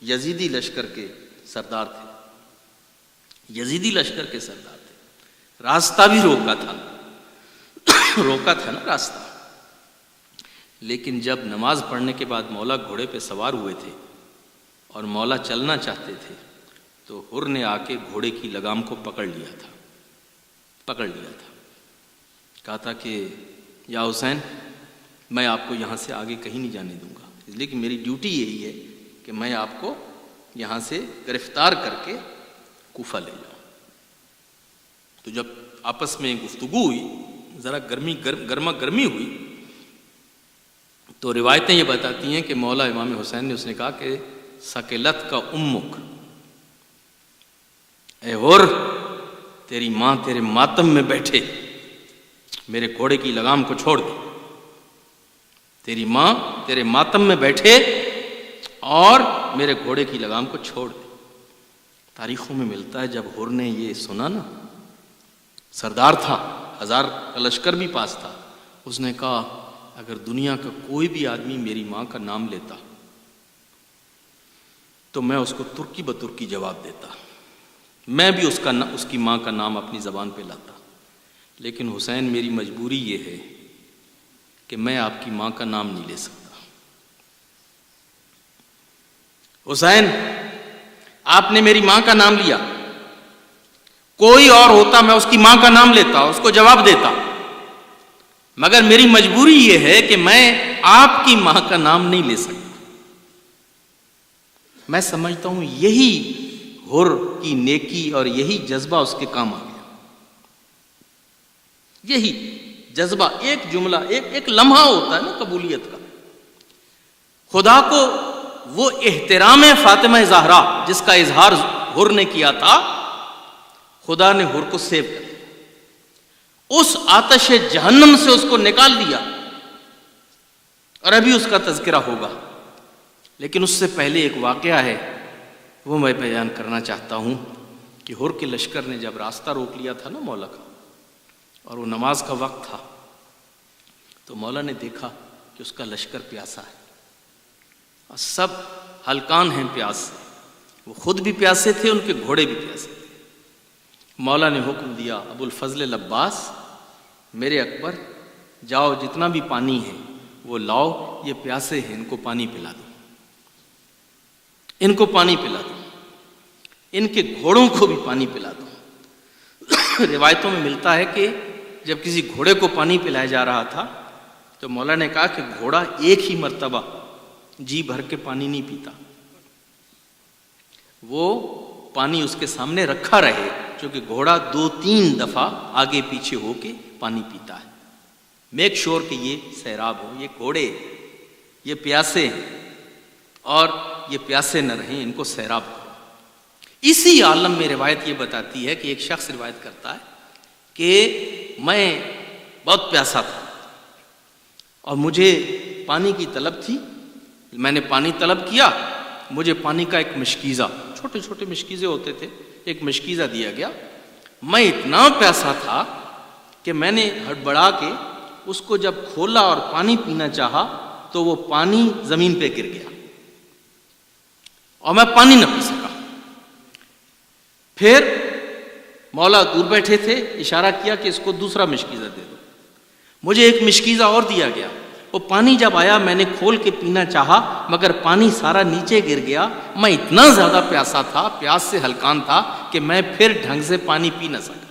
یزیدی لشکر کے سردار تھے، یزیدی لشکر کے سردار تھے، راستہ بھی روکا تھا نا راستہ۔ لیکن جب نماز پڑھنے کے بعد مولا گھوڑے پہ سوار ہوئے تھے اور مولا چلنا چاہتے تھے تو حر نے آ کے گھوڑے کی لگام کو پکڑ لیا تھا، کہا تھا کہ یا حسین میں آپ کو یہاں سے آگے کہیں نہیں جانے دوں گا، اس لیے کہ میری ڈیوٹی یہی ہے کہ میں آپ کو یہاں سے گرفتار کر کے کوفہ لے جاؤں۔ تو جب آپس میں گفتگو ہوئی، ذرا گرما گرمی ہوئی، تو روایتیں یہ بتاتی ہیں کہ مولا امام حسین نے اس نے کہا کہ سکلت کا امک، اے حر تیری ماں تیرے ماتم میں بیٹھے، میرے گھوڑے کی لگام کو چھوڑ دے، تیری ماں تیرے ماتم میں بیٹھے اور میرے گھوڑے کی لگام کو چھوڑ دے۔ تاریخوں میں ملتا ہے جب حر نے یہ سنا نا، سردار تھا، 1000 کا لشکر بھی پاس تھا، اس نے کہا اگر دنیا کا کوئی بھی آدمی میری ماں کا نام لیتا تو میں اس کو ترکی بترکی جواب دیتا، میں بھی اس کی ماں کا نام اپنی زبان پہ لاتا، لیکن حسین میری مجبوری یہ ہے کہ میں آپ کی ماں کا نام نہیں لے سکتا۔ حسین آپ نے میری ماں کا نام لیا، کوئی اور ہوتا میں اس کی ماں کا نام لیتا، اس کو جواب دیتا، مگر میری مجبوری یہ ہے کہ میں آپ کی ماں کا نام نہیں لے سکتا۔ میں سمجھتا ہوں یہی حر کی نیکی اور یہی جذبہ اس کے کام آ گیا، یہی جذبہ، ایک جملہ، ایک لمحہ ہوتا ہے نا قبولیت کا۔ خدا کو وہ احترام فاطمہ زہرا جس کا اظہار حر نے کیا تھا، خدا نے حر کو سیو کر دیا، اس آتش جہنم سے اس کو نکال دیا، اور ابھی اس کا تذکرہ ہوگا۔ لیکن اس سے پہلے ایک واقعہ ہے، وہ میں بیان کرنا چاہتا ہوں کہ حر کے لشکر نے جب راستہ روک لیا تھا نا مولا کا، اور وہ نماز کا وقت تھا، تو مولا نے دیکھا کہ اس کا لشکر پیاسا ہے اور سب ہلکان ہیں پیاس سے، وہ خود بھی پیاسے تھے، ان کے گھوڑے بھی پیاسے تھے۔ مولا نے حکم دیا ابو الفضل العباس، میرے اکبر جاؤ جتنا بھی پانی ہے وہ لاؤ، یہ پیاسے ہیں، ان کو پانی پلا دو، ان کو پانی پلا دو، ان کے گھوڑوں کو بھی پانی پلا دو۔ روایتوں میں ملتا ہے کہ جب کسی گھوڑے کو پانی پلایا جا رہا تھا تو مولا نے کہا کہ گھوڑا ایک ہی مرتبہ جی بھر کے پانی نہیں پیتا، وہ پانی اس کے سامنے رکھا رہے، کیونکہ گھوڑا 2-3 دفعہ آگے پیچھے ہو کے پانی پیتا ہے۔ میک شور کہ یہ سیراب ہو، یہ گھوڑے یہ پیاسے ہیں اور یہ پیاسے نہ رہیں، ان کو سیراب کرو۔ اسی عالم میں روایت یہ بتاتی ہے کہ ایک شخص روایت کرتا ہے کہ میں بہت پیاسا تھا اور مجھے پانی کی طلب تھی، میں نے پانی طلب کیا، مجھے پانی کا ایک مشکیزہ، چھوٹے چھوٹے مشکیزے ہوتے تھے، ایک مشکیزہ دیا گیا۔ میں اتنا پیاسا تھا کہ میں نے ہڑبڑا کے اس کو جب کھولا اور پانی پینا چاہا تو وہ پانی زمین پہ گر گیا اور میں پانی نہ پی سکا۔ پھر مولا دور بیٹھے تھے، اشارہ کیا کہ اس کو دوسرا مشکیزہ دے دو، مجھے ایک مشکیزہ اور دیا گیا، وہ پانی جب آیا میں نے کھول کے پینا چاہا مگر پانی سارا نیچے گر گیا، میں اتنا زیادہ پیاسا تھا، پیاس سے ہلکان تھا کہ میں پھر ڈھنگ سے پانی پی نہ سکا۔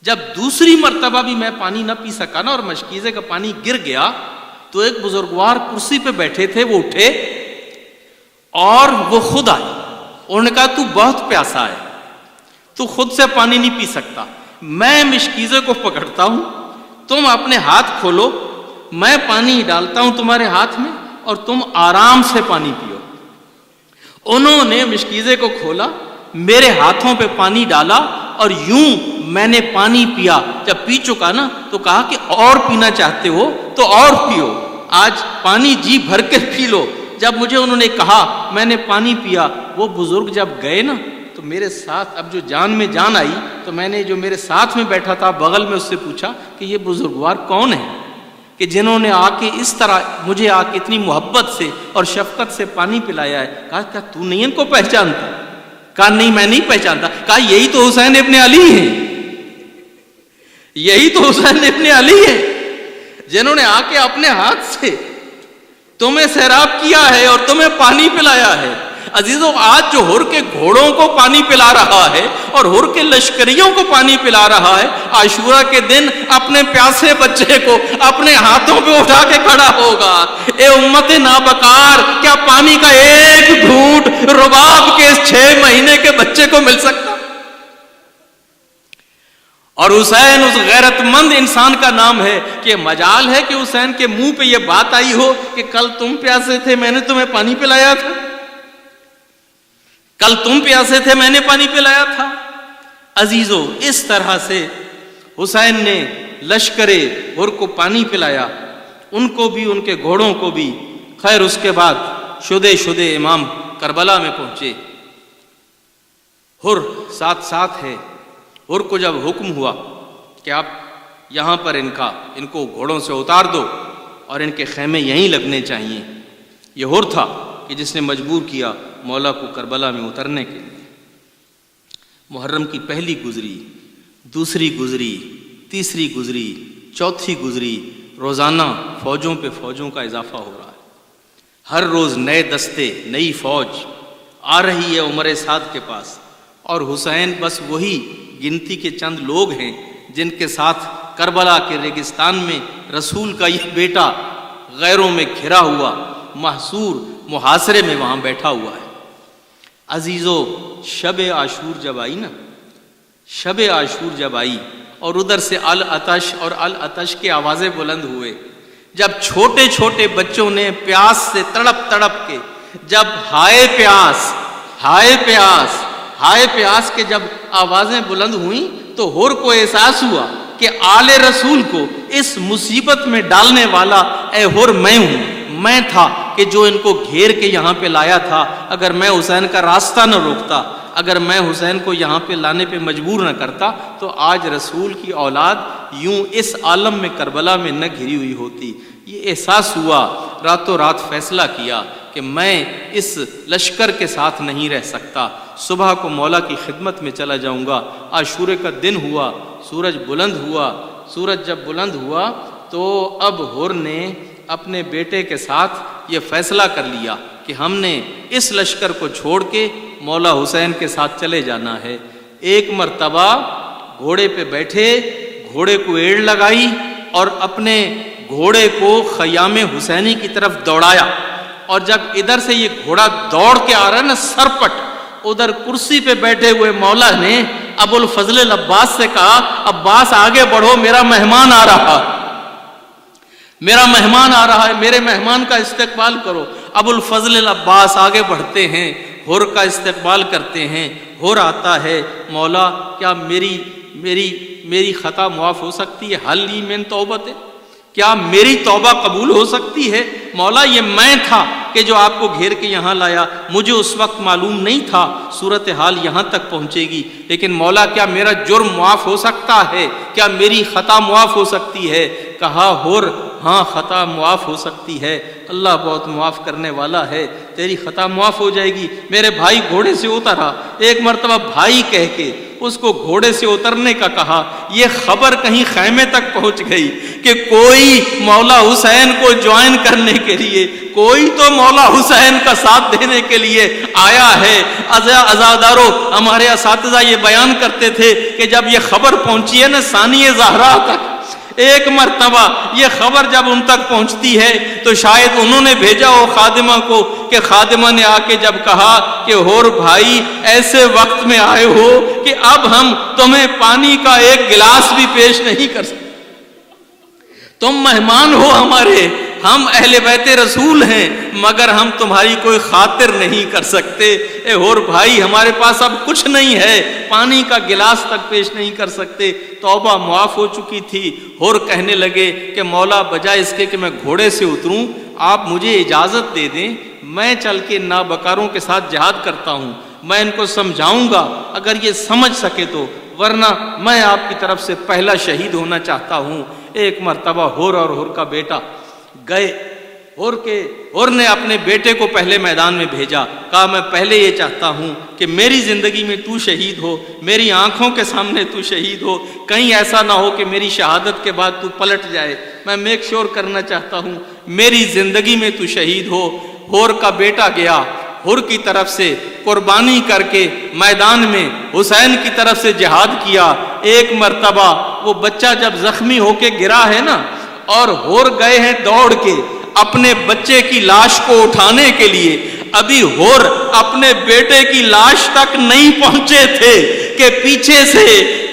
جب دوسری مرتبہ بھی میں پانی نہ پی سکا نا اور مشکیزے کا پانی گر گیا تو ایک بزرگوار کرسی پہ بیٹھے تھے، وہ اٹھے اور وہ خود آئے، انہوں نے کہا تو بہت پیاسا ہے، تو خود سے پانی نہیں پی سکتا، میں مشکیزے کو پکڑتا ہوں، تم اپنے ہاتھ کھولو، میں پانی ڈالتا ہوں تمہارے ہاتھ میں اور تم آرام سے پانی پیو۔ انہوں نے مشکیزے کو کھولا، میرے ہاتھوں پہ پانی ڈالا اور یوں میں نے پانی پیا۔ جب پی چکا نا تو کہا کہ اور پینا چاہتے ہو تو اور پیو، آج پانی جی بھر کے پی لو۔ جب مجھے انہوں نے کہا میں نے پانی پیا، وہ بزرگ جب گئے نا تو میرے ساتھ اب جو جان میں جان آئی تو میں نے جو میرے ساتھ میں بیٹھا تھا بغل میں اس سے پوچھا کہ یہ بزرگوار کون ہے کہ جنہوں نے آ کے اس طرح مجھے آ کے اتنی محبت سے اور شفقت سے پانی پلایا ہے؟ کہا کیا تو نہیں ان کو پہچانتا؟ کہا نہیں میں نہیں پہچانتا۔ کہا یہی تو حسین ابن علی ہیں، یہی تو حسین ابن علی ہیں جنہوں نے آ کے اپنے ہاتھ سے تمہیں سیراب کیا ہے اور تمہیں پانی پلایا ہے۔ عزیزوں آج جو ہر کے گھوڑوں کو پانی پلا رہا ہے اور ہر کے لشکریوں کو پانی پلا رہا ہے، عاشورہ کے دن اپنے پیاسے بچے کو اپنے ہاتھوں پہ اٹھا کے کھڑا ہوگا۔ اے امت نابکار، کیا پانی کا ایک گھونٹ رباب کے 6 مہینے کے بچے کو مل سکتا؟ اور حسین اس غیرت مند انسان کا نام ہے کہ مجال ہے کہ حسین کے منہ پہ یہ بات آئی ہو کہ کل تم پیاسے تھے میں نے تمہیں پانی پلایا تھا، کل تم پیاسے تھے میں نے پانی پلایا تھا۔ عزیزو اس طرح سے حسین نے لشکر ہر کو پانی پلایا، ان کو بھی ان کے گھوڑوں کو بھی۔ خیر اس کے بعد شدے امام کربلا میں پہنچے، ہر ساتھ ساتھ ہے۔ ہر کو جب حکم ہوا کہ آپ یہاں پر ان کو گھوڑوں سے اتار دو اور ان کے خیمے یہیں لگنے چاہیے، یہ ہر تھا کہ جس نے مجبور کیا مولا کو کربلا میں اترنے کے لیے۔ محرم کی پہلی گزری، دوسری گزری، تیسری گزری، چوتھی گزری، روزانہ فوجوں پہ فوجوں کا اضافہ ہو رہا ہے، ہر روز نئے دستے، نئی فوج آ رہی ہے عمر سعد کے پاس، اور حسین بس وہی گنتی کے چند لوگ ہیں جن کے ساتھ کربلا کے ریگستان میں رسول کا یہ بیٹا غیروں میں گھرا ہوا محصور محاصرے میں وہاں بیٹھا ہوا ہے۔ عزیزو شب عاشور جب آئی نا، شب عاشور جب آئی اور ادھر سے العطش اور العطش کے آوازیں بلند ہوئے، جب چھوٹے چھوٹے بچوں نے پیاس سے تڑپ تڑپ کے جب ہائے پیاس ہائے پیاس ہائے پیاس کے جب آوازیں بلند ہوئیں تو ہر کو احساس ہوا کہ آل رسول کو اس مصیبت میں ڈالنے والا اے ہر میں ہوں، میں تھا کہ جو ان کو گھیر کے یہاں پہ لایا تھا۔ اگر میں حسین کا راستہ نہ روکتا، اگر میں حسین کو یہاں پہ لانے پہ مجبور نہ کرتا تو آج رسول کی اولاد یوں اس عالم میں کربلا میں نہ گھری ہوئی ہوتی۔ یہ احساس ہوا، راتوں رات فیصلہ کیا کہ میں اس لشکر کے ساتھ نہیں رہ سکتا، صبح کو مولا کی خدمت میں چلا جاؤں گا۔ عاشورے کا دن ہوا، سورج بلند ہوا، سورج جب بلند ہوا تو اب ہر نے اپنے بیٹے کے ساتھ یہ فیصلہ کر لیا کہ ہم نے اس لشکر کو چھوڑ کے مولا حسین کے ساتھ چلے جانا ہے۔ ایک مرتبہ گھوڑے پہ بیٹھے، گھوڑے کو ایڑ لگائی اور اپنے گھوڑے کو خیام حسینی کی طرف دوڑایا، اور جب ادھر سے یہ گھوڑا دوڑ کے آ رہا ہے نا سرپٹ، ادھر کرسی پہ بیٹھے ہوئے مولا نے ابو الفضل العباس سے کہا عباس آگے بڑھو میرا مہمان آ رہا۔ میرا مہمان آ رہا ہے، میرے مہمان کا استقبال کرو۔ ابو الفضل العباس آگے بڑھتے ہیں، حور کا استقبال کرتے ہیں۔ حور آتا ہے، مولا کیا میری خطا معاف ہو سکتی ہے؟ حل لی من توبت، کیا میری توبہ قبول ہو سکتی ہے؟ مولا یہ میں تھا کہ جو آپ کو گھیر کے یہاں لایا، مجھے اس وقت معلوم نہیں تھا صورتحال یہاں تک پہنچے گی، لیکن مولا کیا میرا جرم معاف ہو سکتا ہے؟ کیا میری خطا معاف ہو سکتی ہے؟ کہا حور ہاں خطا معاف ہو سکتی ہے، اللہ بہت معاف کرنے والا ہے، تیری خطا معاف ہو جائے گی۔ میرے بھائی گھوڑے سے اترا، ایک مرتبہ بھائی کہہ کے اس کو گھوڑے سے اترنے کا کہا، یہ خبر کہیں خیمے تک پہنچ گئی کہ کوئی مولا حسین کو جوائن کرنے کے لیے، کوئی تو مولا حسین کا ساتھ دینے کے لیے آیا ہے۔ عزادارو، ہمارے اساتذہ یہ بیان کرتے تھے کہ جب یہ خبر پہنچی ہے نا ثانیہ زہرا تک، ایک مرتبہ یہ خبر جب ان تک پہنچتی ہے تو شاید انہوں نے بھیجا ہو خادمہ کو، کہ خادمہ نے آ کے جب کہا کہ حور بھائی ایسے وقت میں آئے ہو کہ اب ہم تمہیں پانی کا ایک گلاس بھی پیش نہیں کر سکتے، تم مہمان ہو ہمارے، ہم اہل بیت رسول ہیں مگر ہم تمہاری کوئی خاطر نہیں کر سکتے، اے حور بھائی ہمارے پاس اب کچھ نہیں ہے، پانی کا گلاس تک پیش نہیں کر سکتے۔ توبہ معاف ہو چکی تھی۔ حور کہنے لگے کہ مولا بجائے اس کے کہ میں گھوڑے سے اتروں، آپ مجھے اجازت دے دیں، میں چل کے نابکاروں کے ساتھ جہاد کرتا ہوں، میں ان کو سمجھاؤں گا اگر یہ سمجھ سکے تو، ورنہ میں آپ کی طرف سے پہلا شہید ہونا چاہتا ہوں۔ ایک مرتبہ حور اور حور کا بیٹا گئے، حور نے اپنے بیٹے کو پہلے میدان میں بھیجا، کہا میں پہلے یہ چاہتا ہوں کہ میری زندگی میں تو شہید ہو، میری آنکھوں کے سامنے تو شہید ہو، کہیں ایسا نہ ہو کہ میری شہادت کے بعد تو پلٹ جائے، میں میک شور کرنا چاہتا ہوں میری زندگی میں تو شہید ہو۔ حور کا بیٹا گیا، حور کی طرف سے قربانی کر کے میدان میں حسین کی طرف سے جہاد کیا۔ ایک مرتبہ وہ بچہ جب زخمی ہو کے گرا ہے نا، اور حور گئے ہیں دوڑ کے اپنے بچے کی لاش کو اٹھانے کے لیے، ابھی حور اپنے بیٹے کی لاش تک نہیں پہنچے تھے کہ پیچھے سے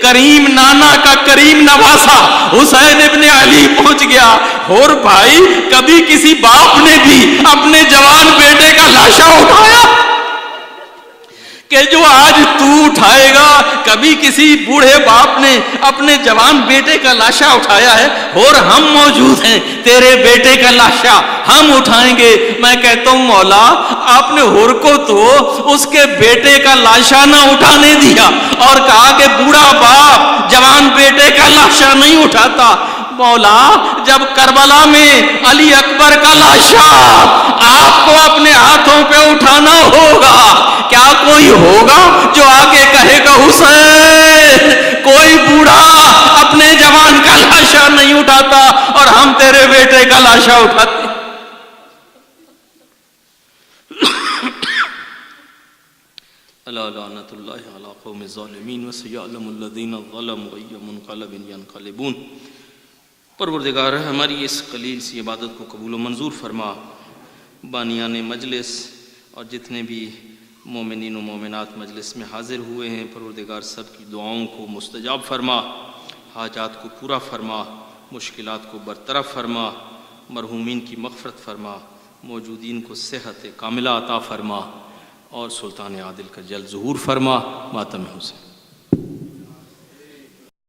کریم نانا کا کریم نواسا حسین ابن علی پہنچ گیا۔ حور بھائی کبھی کسی باپ نے بھی اپنے جوان بیٹے کا لاشا اٹھایا کہ جو آج تو اٹھائے گا؟ کبھی کسی بوڑھے باپ نے اپنے جوان بیٹے کا لاشا اٹھایا ہے؟ اور ہم موجود ہیں، تیرے بیٹے کا لاشا ہم اٹھائیں گے۔ میں کہتا ہوں مولا آپ نے حور کو تو اس کے بیٹے کا لاشا نہ اٹھانے دیا اور کہا کہ بوڑھا باپ جوان بیٹے کا لاشا نہیں اٹھاتا۔ مولا جب کربلا میں علی اکبر کا لاشا آپ کو اپنے ہاتھوں پہ اٹھانا ہوگا، کیا کوئی ہوگا جو آگے کہے گا حسین؟ کوئی بوڑھا اپنے جوان کا لاشا نہیں اٹھاتا اور ہم تیرے بیٹے کا لاشا اٹھاتے۔ الا لعنت اللہ علی قوم الظالمین وسیعلم الذین ظلموا ای منقلب ینقلبون۔ پروردگار ہماری اس قلیل سی عبادت کو قبول و منظور فرما، بانیان مجلس اور جتنے بھی مومنین و مومنات مجلس میں حاضر ہوئے ہیں، پروردگار سب کی دعاؤں کو مستجاب فرما، حاجات کو پورا فرما، مشکلات کو برطرف فرما، مرحومین کی مغفرت فرما، موجودین کو صحت کاملہ عطا فرما، اور سلطان عادل کا جلد ظہور فرما۔ ماتم حسین۔